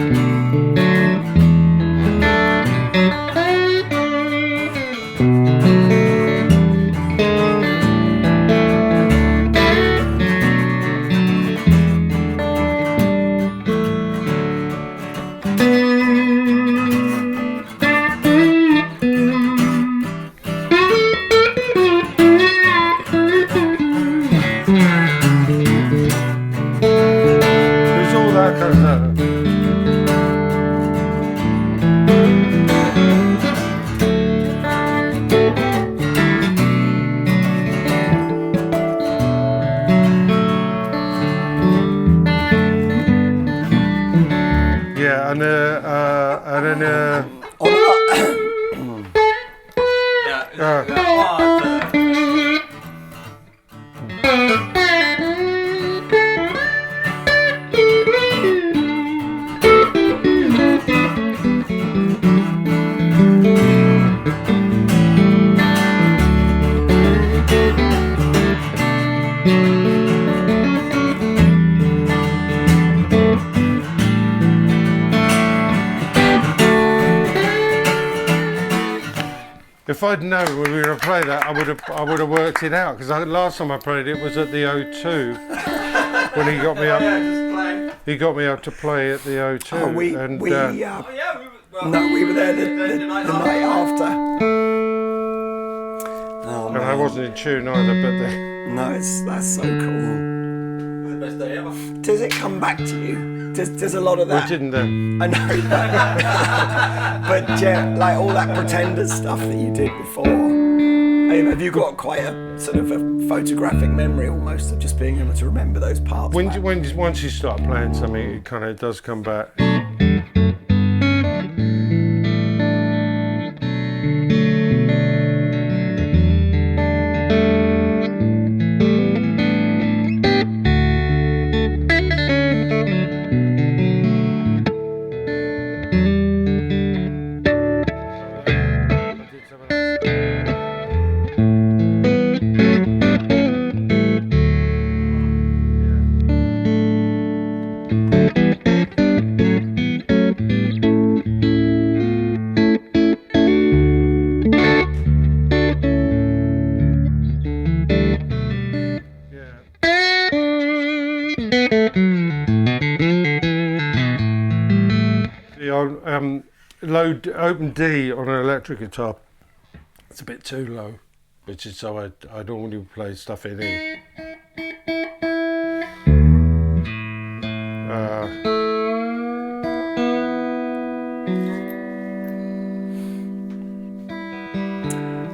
If I'd known we were going to play that, I would have worked it out, because last time I played it was at the O2 when he got me up. He got me up to play at the O2. Oh, we were there the night after. Oh, and I wasn't in tune either, but that's so cool. The best day ever. Does it come back to you? There's a lot of that. We didn't. I know, but yeah, like all that Pretenders stuff that you did before. Have you got quite a sort of a photographic memory almost of just being able to remember those parts? Once you start playing something, it kind of does come back. Low open D on an electric guitar, it's a bit too low, which is so I normally play stuff in E.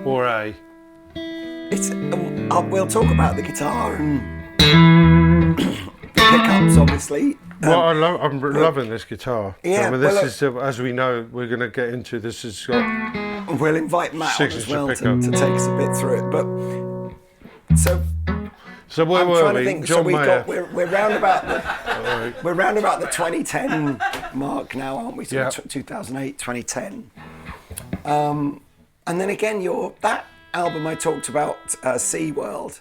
Or A. It's we'll talk about the guitar and the pickups, obviously. Well, I'm loving this guitar. Yeah, I mean, this is, as we know, we're going to get into. This has got. We'll invite Matt on as well to take us a bit through it. But so where were we? John Mayer. We're round about the 2010 mark now, aren't we? So yeah. 2008, 2010. And then again, that album I talked about, SeaWorld,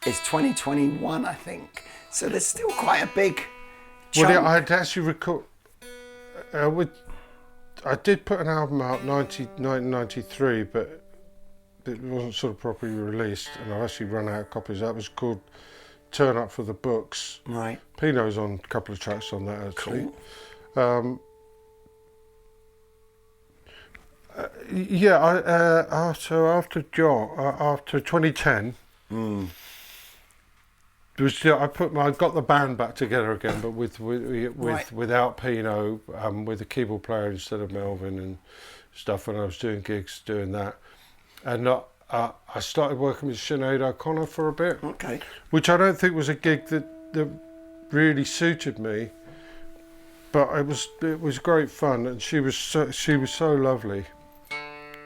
is 2021, I think. So there's still quite a big. Well, I'd actually record. I did put an album out 1993, but it wasn't sort of properly released, and I've actually run out of copies. That was called Turn Up for the Books. Right. Pino's on a couple of tracks on that, actually. Cool. After 2010, it was still, I got the band back together again, but without Pino, with a keyboard player instead of Melvin and stuff. And I was doing gigs, doing that, and I started working with Sinead O'Connor for a bit. Okay. Which I don't think was a gig that really suited me, but it was great fun, and she was so lovely.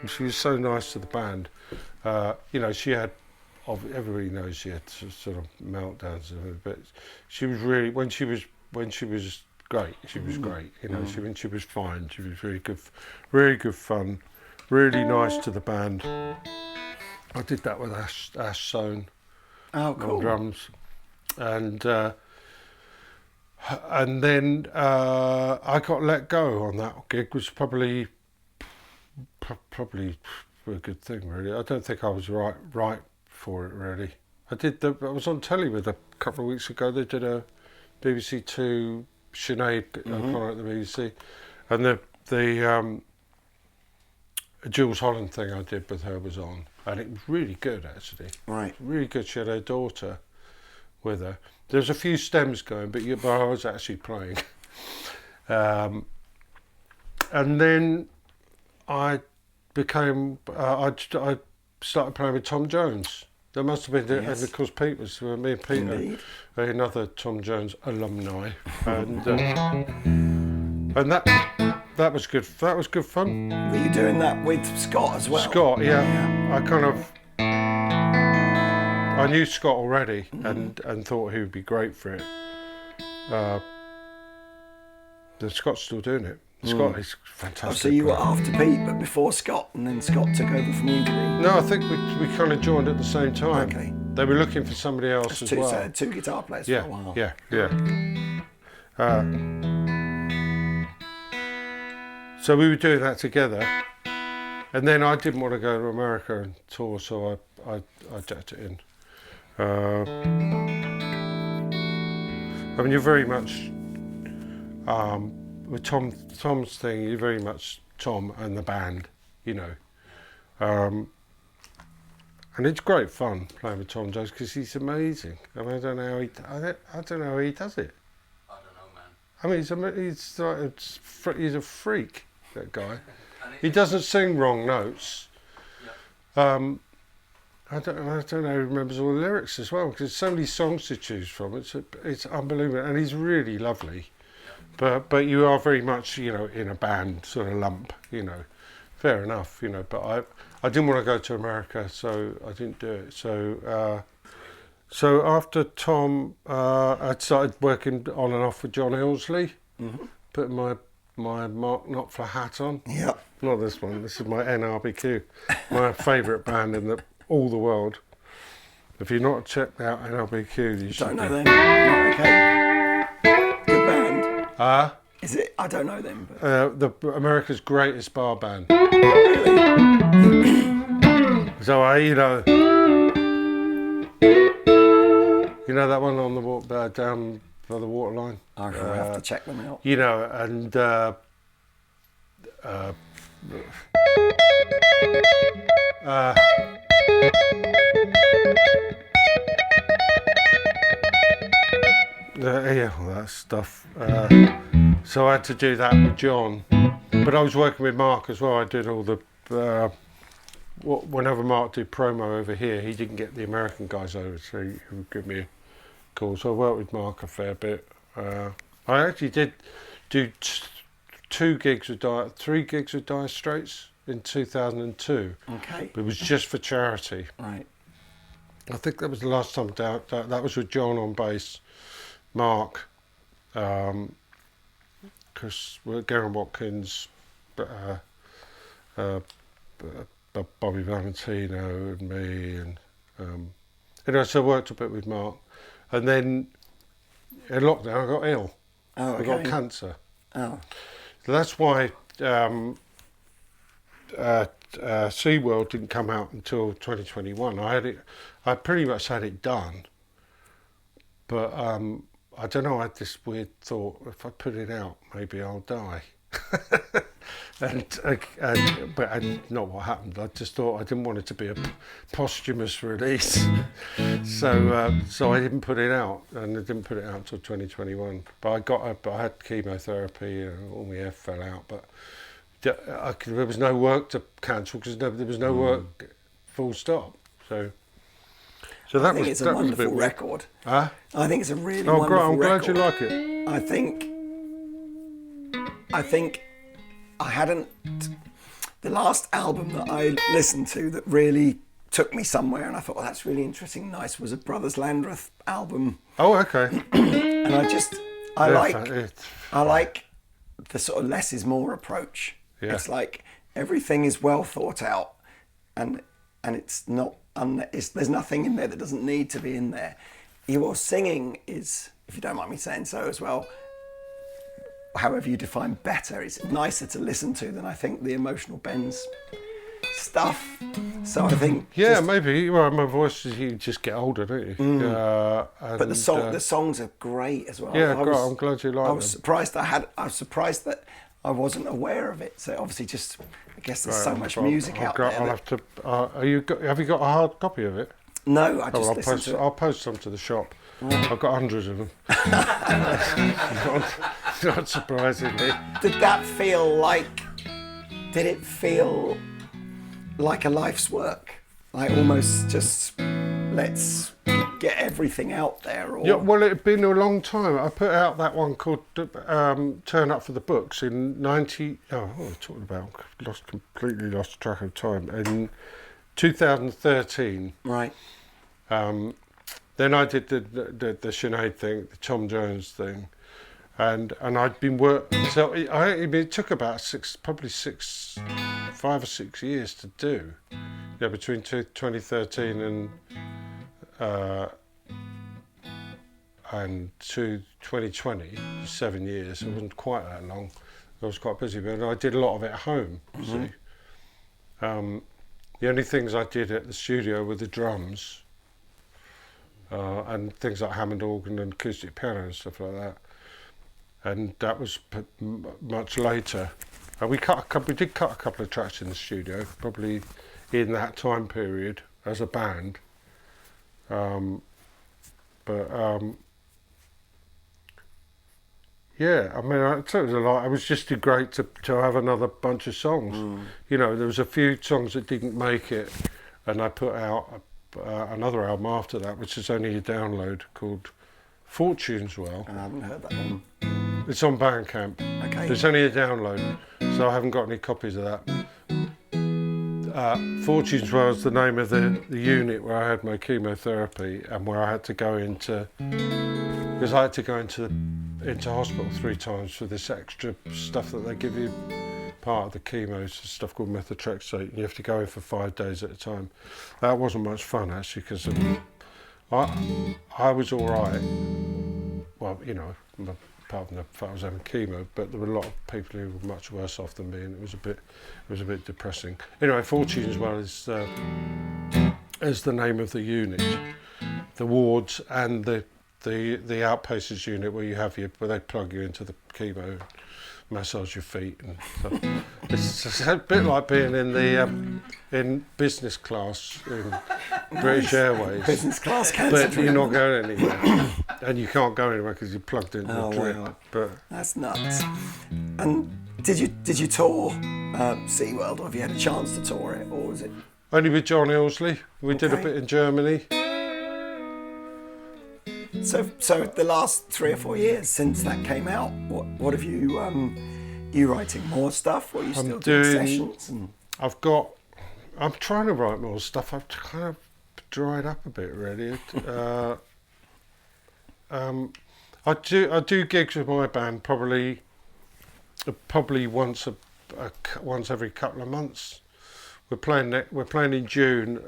And she was so nice to the band. She had, everybody knows she had sort of meltdowns, but she was really, when she was great, she was great. When she was fine, she was really good fun, really nice to the band. I did that with Ash Sohn on drums, and then I got let go on that gig, which probably a good thing, really. I don't think I was right for it, really. I was on telly with a couple of weeks ago. They did a BBC Two Sinead O'Connor at the BBC, and the Jules Holland thing I did with her was on, and it was really good, actually. Right. Really good. She had her daughter with her. There was a few stems going, but I was actually playing. And then I started playing with Tom Jones. There must have been, and of course Pete was, me and Peter, another Tom Jones alumni, and that was good. That was good fun. Were you doing that with Scott as well? Scott, yeah. I knew Scott already, and thought he would be great for it. Scott's still doing it. Scott is fantastic. Oh, so you were after Pete, but before Scott, and then Scott took over from you, did he? No, I think we kind of joined at the same time. Okay. They were looking for somebody else as well. So two guitar players for a while. Yeah. So we were doing that together, and then I didn't want to go to America and tour, so I jacked it in. You're very much with Tom's thing. You're very much Tom and the band, and it's great fun playing with Tom Jones because he's amazing. I don't know how he does it. I don't know, man. He's a freak, that guy. He doesn't sing wrong notes. Yep. I don't know if he remembers all the lyrics as well, because there's so many songs to choose from. It's unbelievable, and he's really lovely. But you are very much, in a band sort of lump, Fair enough, But I didn't want to go to America, so I didn't do it. So after Tom, I'd started working on and off with John Ilsley, putting my Mark Knopfler hat on. Yep. Not this one. This is my NRBQ, my favourite band in all the world. If you've not checked out NRBQ, you should. Don't know them. No, okay. Good band. Is it? I don't know them. But... the America's greatest bar band. Really? So that one on the walk down by the waterline. I'll have to check them out. And all that stuff. So I had to do that with John, but I was working with Mark as well. I did all the whenever Mark did promo over here, he didn't get the American guys over, so he would give me a call. So I worked with Mark a fair bit. I actually did do 3 gigs with Dire Straits in 2002. Okay. It was just for charity. Right. I think that was the last time that was with John on bass, Mark, Chris, Garen Watkins, Bobby Valentino and me, and anyway, so I worked a bit with Mark, and then in lockdown I got ill. Oh, okay. I got cancer. Oh. So that's why SeaWorld didn't come out until 2021. I pretty much had it done, but I don't know. I had this weird thought: if I put it out, maybe I'll die. But not what happened. I just thought I didn't want it to be a posthumous release, so I didn't put it out, and I didn't put it out until 2021. But I had chemotherapy, and all my hair fell out. But there was no work to cancel because there was no work, full stop. So I think it's a wonderful record. Huh? I think it's a really wonderful record. I'm glad you like it. I think I hadn't. The last album that I listened to that really took me somewhere, and I thought, that's really interesting, nice, was a Brothers Landreth album. Oh, okay. And I like the sort of less is more approach. Yeah. It's like everything is well thought out, and it's not. There's nothing in there that doesn't need to be in there. Your singing is, if you don't mind me saying so as well, however you define better, it's nicer to listen to than I think the Emotional Ben's stuff. So I think maybe. Well, my voice you just get older, don't you? But the songs are great as well. Yeah, I'm glad you like them. I was surprised that I wasn't aware of it. So obviously, I guess there's so much music out there. I'll have to. Have you got a hard copy of it? No, I just listened to it. I'll post some to the shop. I've got hundreds of them. Not surprisingly. Did it feel like a life's work? Like almost just let's get everything out there? Or? Yeah, well, it had been a long time. I put out that one called Turn Up for the Books in 90... Oh, what was I talking about? Completely lost track of time. In 2013. Right. Then I did the Sinead thing, the Tom Jones thing, and I'd been working. So it took about 5 or 6 years to do. Yeah, between 2013 and 2020, 7 years. It wasn't quite that long. I was quite busy, but I did a lot of it at home. Mm-hmm. See, the only things I did at the studio were the drums. And things like Hammond organ and acoustic piano and stuff like that, and that was much later. And we did cut a couple of tracks in the studio, probably in that time period as a band. Yeah, I mean, it was a lot. It was just great to have another bunch of songs. You know, there was a few songs that didn't make it, and I put out another album after that, which is only a download, called Fortune's Well. I haven't heard that one. It's on Bandcamp. Okay. It's only a download, so I haven't got any copies of that. Fortune's Well is the name of the unit where I had my chemotherapy and where I had to go into, because I had to go into hospital 3 times for this extra stuff that they give you. Part of the chemo is stuff called methotrexate, and you have to go in for 5 days at a time. That wasn't much fun actually, because I was all right. Well, you know, apart from the fact I was having chemo, but there were a lot of people who were much worse off than me, and it was a bit depressing. Anyway, Fortune as well is the name of the unit, the wards and the outpatients unit where they plug you into the chemo. Massage your feet and stuff. It's a bit like being in business class in British Airways. Business class cancer. But you're not going anywhere, and you can't go anywhere because you're plugged into the drip. Wow. But that's nuts. And did you tour SeaWorld, or have you had a chance to tour it, or was it only with John Ilsley? We did a bit in Germany. So the last 3 or 4 years since that came out, what have you writing more stuff, or are you still doing sessions? I'm trying to write more stuff. I've kind of dried up a bit really. I do gigs with my band probably once every couple of months. We're playing in June.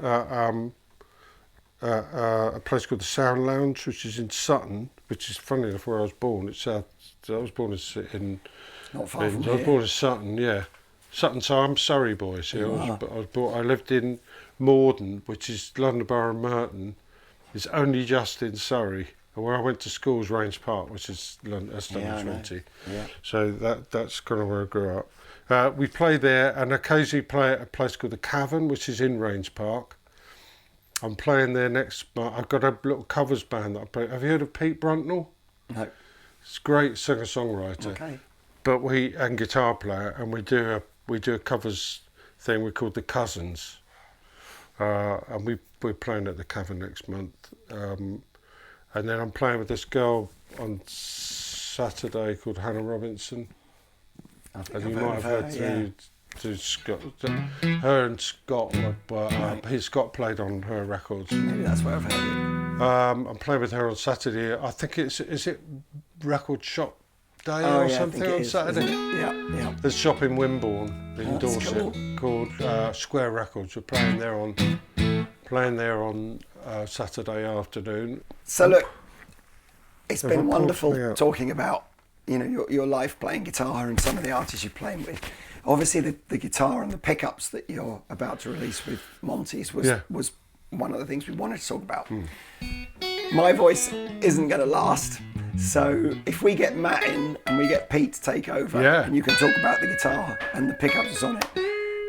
A place called the Sound Lounge, which is in Sutton, which is funny enough where I was born. I was born in Not far from I was here. born in Sutton, yeah. Sutton, so I'm Surrey boy. See, I lived in Morden, which is London Borough of Merton. It's only just in Surrey. And where I went to school was Range Park, which is London, SW20. Yeah. So that's kind of where I grew up. We play there and occasionally play at a place called the Cavern, which is in Range Park. I'm playing there next month. I've got a little covers band that I play. Have you heard of Pete Bruntnell? No. It's a great singer-songwriter. Okay. But and guitar player, and we do a covers thing we call the Cousins, and we're playing at the Cavern next month, and then I'm playing with this girl on Saturday called Hannah Robinson, I think and I've you heard might of have her, heard through Scott. Her and Scott, Scott played on her records. Maybe that's where I've heard it. I'm playing with her on Saturday. I think is it Record Shop Day or something on Saturday. Yeah. There's a shop in Wimborne in That's Dorset called Square Records. We're playing there on Saturday afternoon. So look, it's Have been I pulled wonderful something out? talking about your life playing guitar and some of the artists you're playing with. Obviously, the guitar and the pickups that you're about to release with Monty's was one of the things we wanted to talk about. My voice isn't going to last, so if we get Matt in and we get Pete to take over, and you can talk about the guitar and the pickups that's on it.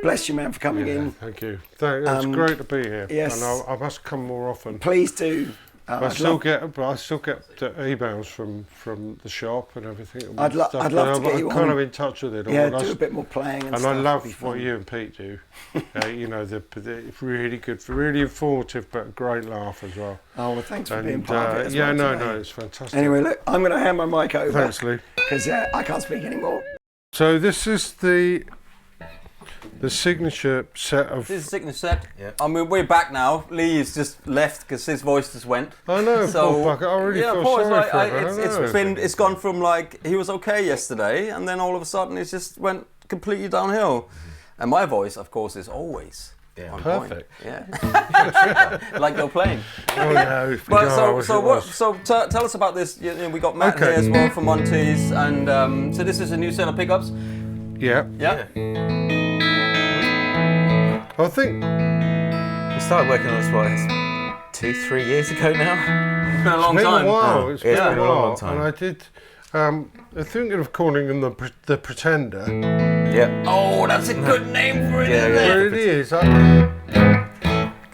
Bless you, man, for coming in. Thank you. It's great to be here. Yes. And I must come more often. Please do. I still get the emails from the shop and everything. And I'd love to get you I'm kind on. of in touch with it. Yeah, do a bit more playing and stuff. I love It'd be what fun. you and Pete do. It's really good, really informative, but a great laugh as well. Oh, well, thanks for being part of it as well today. It's fantastic. Anyway, look, I'm going to hand my mic over. Thanks, Lee. Because I can't speak anymore. So this is the signature set of... This is a signature set. Yeah. I mean, we're back now. Lee has just left because his voice just went. I know, poor bucket. I really feel Paul, sorry for him. It's gone from like he was okay yesterday, and then all of a sudden it just went completely downhill. And my voice, of course, is always on perfect. Point. Yeah, like you're playing. Oh no! So tell us about this. We got Matt here as well from Monty's, and so this is a new set of pickups. Yeah. I think we started working on this 2-3 years ago now. It's been a long it's been time. a while. It's been a long time. And I did. I'm thinking of calling them the Pretender. Yeah. Oh, that's a good name for it, isn't Well, it? it is.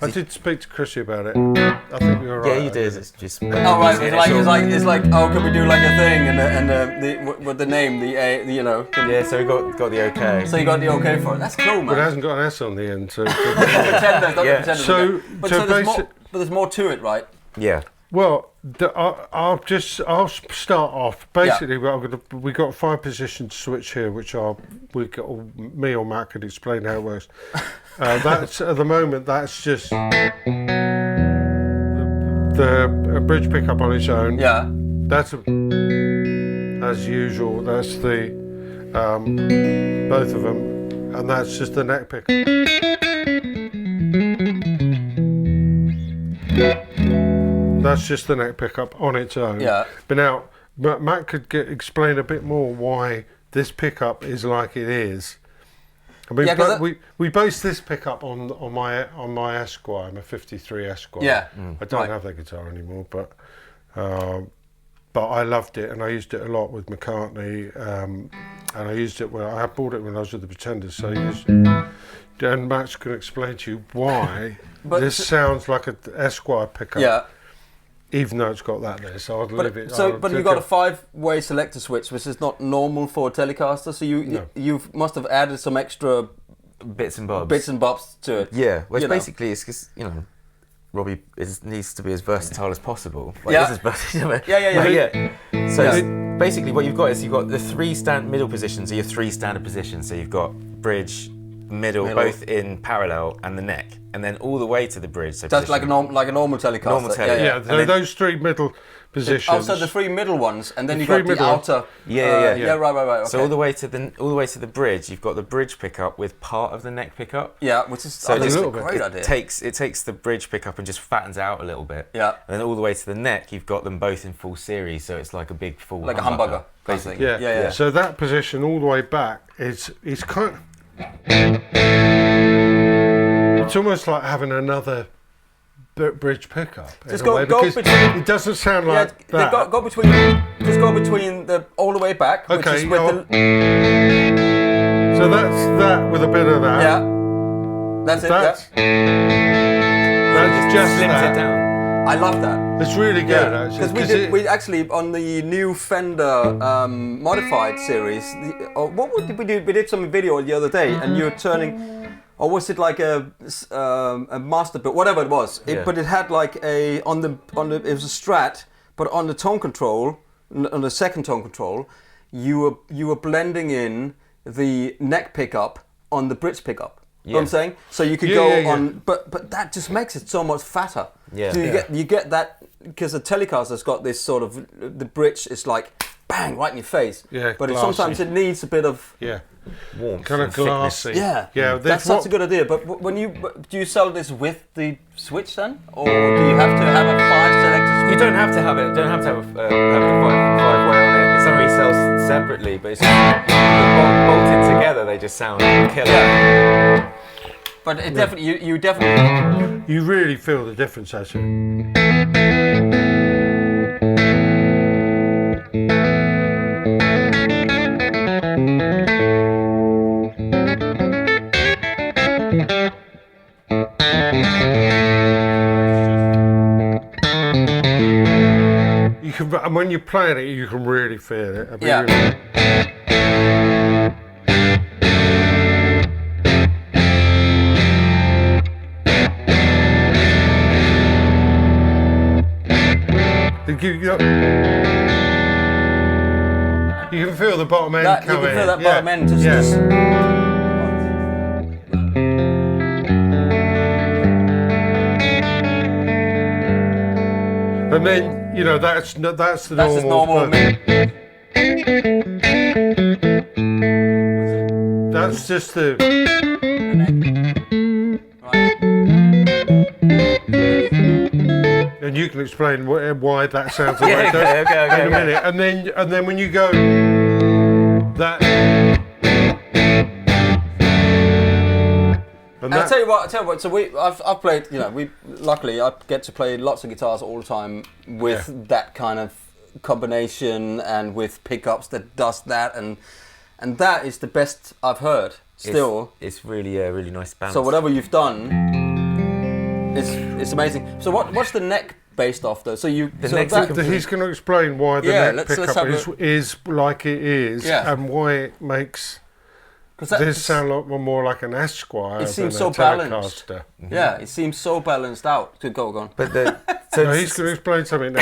I did speak to Chrissy about it. I think we were right. Yeah, you did. It's just. Oh right, it's like oh, could we do like a thing and with the name Yeah, so we got the okay. So you got the okay for it. That's cool, man. But it hasn't got an S on the end, so. Pretenders, not Yeah. the Pretenders. So, But so there's more to it, right? Yeah. Well, I'll start off. Basically, we got 5 position switch here, which me or Matt could explain how it works. That's at the moment. That's just the bridge pickup on its own. Yeah. That's as usual. That's the both of them, and that's just the neck pickup. That's just the neck pickup on its own. Yeah. But now, Matt could explain a bit more why this pickup is like it is. I mean, we based this pickup on my Esquire, my '53 Esquire. Yeah. I don't have that guitar anymore, but I loved it and I used it a lot with McCartney, and I used it I bought it when I was with the Pretenders. So I used it. And Matt's going to explain to you why this sounds like an Esquire pickup. Yeah. Even though it's got that there, so I'd leave it. But you got a 5-way selector switch, which is not normal for a Telecaster. So you must have added some extra bits and bobs to it. Yeah, well, basically it's just Robbie needs to be as versatile as possible. Like, Yeah. this is versatile. Yeah. So basically, what you've got is the 3 middle positions are your 3 standard positions. So you've got bridge, middle, both in parallel, and the neck, and then all the way to the bridge. So That's like a normal Telecaster. Normal tele, Yeah, those three middle positions. Also the three middle ones, and then The you got three the middle outer. Yeah. Right. Okay. So all the way to the bridge, you've got the bridge pickup with part of the neck pickup. Yeah, which is So I think it's it's a a little great bit. idea. It takes the bridge pickup and just fattens it out a little bit. Yeah. And then all the way to the neck, you've got them both in full series, so it's like a big full Like a humbucker, basically. basically. Yeah. So that position all the way back is kind of. It's almost like having another bridge pickup. Just in a way, go because between- it doesn't sound like that. Go between. Just go between the all the way back, which Okay, is with the. So that's that with a bit of that. Yeah. That's it. That's Yeah. just Slims that. it down. I love that. It's really good, actually. Because we actually on the new Fender modified series. What did we do? We did some video the other day, and you were turning. Or was it like a master build, whatever it was? But it had like it was a Strat, but on the tone control, on the second tone control, you were blending in the neck pickup on the bridge pickup. You know what I'm saying? So you could go on, but that just makes it so much fatter. Yeah. So you get that because the Telecaster's got this sort of the bridge is like bang right in your face. Yeah, but glassy. sometimes it needs a bit of Warmth, kind of and thickness. glassy. yeah. That's such a good idea. But do you sell this with the switch then, or do you have to have a 5 selector? You don't have to have it. Don't have to have the 5-way on it. It's somebody sells separately, but it's just bolted together. They just sound killer. Yeah. But it definitely, you definitely. You really feel the difference, actually. You can, and when you're playing it, you can really feel it. I mean, Yeah. You can feel the bottom end You coming. can feel that Yeah. bottom end just. And then that's the That's normal. just normal. That's just the. And you can explain why that sounds the way it does Okay. in a minute. And then when you go that. And I'll tell you what. So I've played. Luckily I get to play lots of guitars all the time with that kind of combination and with pickups that does that, and that is the best I've heard. Still, it's really a really nice balance. so whatever you've done, it's amazing. So what's the neck based off though? So he's going to explain why the neck pickup is like it is and why it makes this sound a lot more like an Esquire. It seems than so a balanced. Telecaster. Yeah, it seems so balanced out. Go on. But No, he's going to explain something now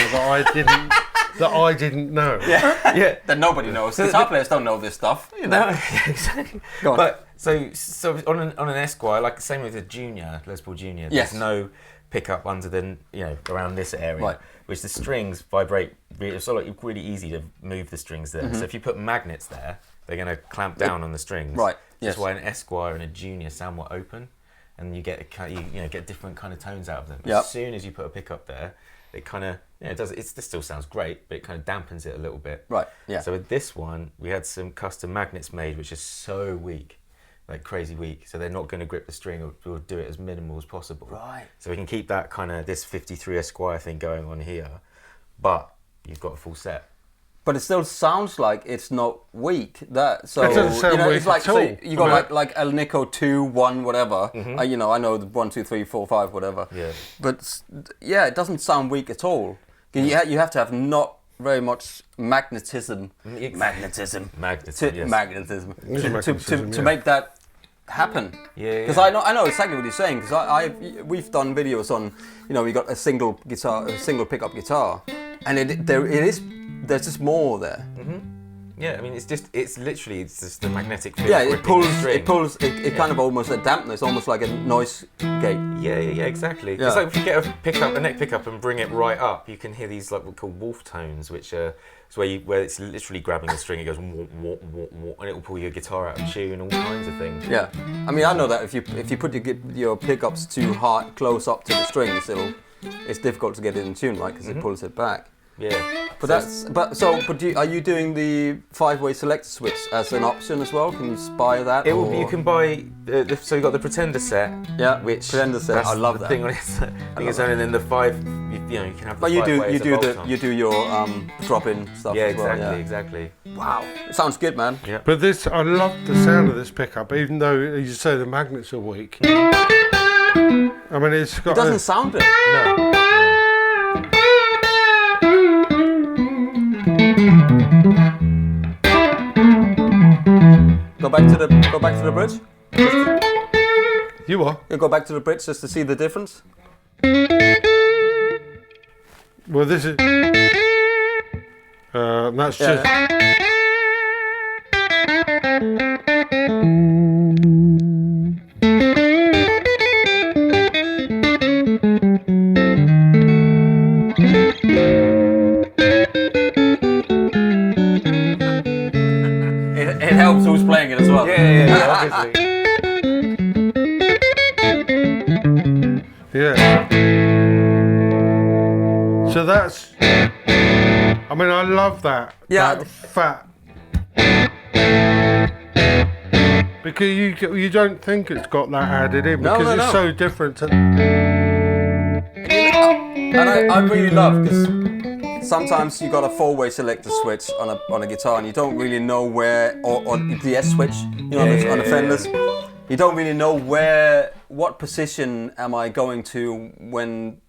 that I didn't know. yeah. That nobody knows. Guitar players don't know this stuff. No, exactly. Go on. But so on an Esquire, like the same with a Junior, Les Paul Junior. Yes. There's no pickup under the around this area, Right. which the strings vibrate. It's like really easy to move the strings there. So if you put magnets there, they're going to clamp down on the strings. Right. That's Yes. why an Esquire and a Junior sound more open, and you get get different kind of tones out of them. Yep. As soon as you put a pickup there, it kind of it does. This still sounds great, but it kind of dampens it a little bit. Right. Yeah. So with this one, we had some custom magnets made, which is so weak, like crazy weak. So they're not going to grip the string, or we'll do it as minimal as possible. Right. So we can keep that kind of this 53 Esquire thing going on here, but you've got a full set. But it still sounds like it's not weak. It doesn't sound weak it's like at all. so you got like El Nico 2, 1, whatever. I know the 1, 2, 3, 4, 5, whatever. Yeah. But it doesn't sound weak at all. You have to have not very much magnetism. Magnetism. Magnetism. To make that happen. Yeah. Because I know exactly what you're saying. Because we've done videos on, we got a single pickup guitar, and there's just more there. Yeah, I mean, it's just the magnetic field. Yeah, it gripping the string. pulls. It kind of almost a dampener, almost like a noise gate. Yeah, exactly. Yeah. It's like if you get a neck pickup and bring it right up, you can hear these like what we call wolf tones, which are where it's literally grabbing the string. It goes wah, wah, wah, wah, and it will pull your guitar out of tune, all kinds of things. Yeah, I mean, I know that if you put your pickups too close up to the strings, it's difficult to get it in tune, right? Because it pulls it back. Yeah. But are you doing the 5-way selector switch as an option as well? Can you buy that? You can buy so you got the Pretender set. Yeah, which Pretender set. I love that thing on its thing, and then the 5. You can have. But you do your drop-in stuff. Yeah, as well, exactly. Wow, it sounds good, man. Yeah. But I love the sound of this pickup, even though you say the magnets are weak. I mean, it doesn't sound it. No. Go back to the bridge. You are? You go back to the bridge just to see the difference. Well, this is. That's just. It helps who's playing it as well. Yeah, obviously. Yeah. So that's. I mean, I love that. Yeah. That fat. Because you don't think it's got that added in because it's so different. And I really love because sometimes you got a 4-way selector switch on a guitar and you don't really know where, or the S switch, on the Fenders. You don't really know what position am I going to when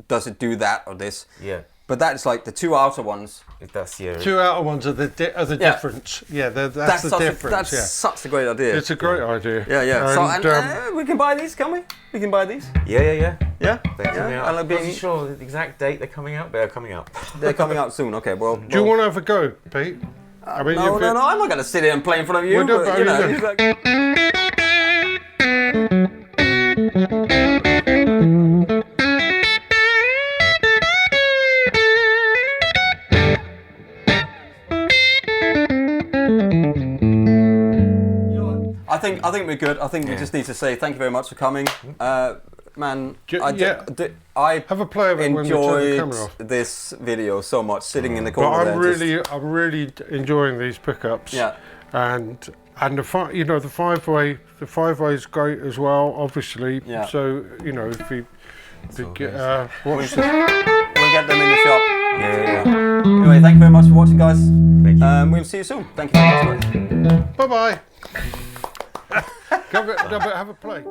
does it do that or this. Yeah. But that's like the two outer ones. That's Two outer ones are the difference. Yeah, that's the difference. That's such a great idea. It's a great idea. Yeah. So we can buy these, can we? We can buy these. Yeah. Yeah. They're coming out. And I'm not sure the exact date they're coming out, but they're coming out. They're coming out soon. Okay. Well. Do you want to have a go, Pete? I mean, no. I'm not going to sit here and play in front of you. Well, but, it's like... I think we're good. I think we just need to say thank you very much for coming, man. I have a play of it when you turn the camera off. This video so much, sitting in the corner. But I'm really enjoying these pickups. Yeah. And the 5-way is great as well, obviously. Yeah. So if you we'll get them in the shop. Yeah. Anyway, thank you very much for watching, guys. Thank you. We'll see you soon. Thank you very much, guys. Bye bye. Have a play.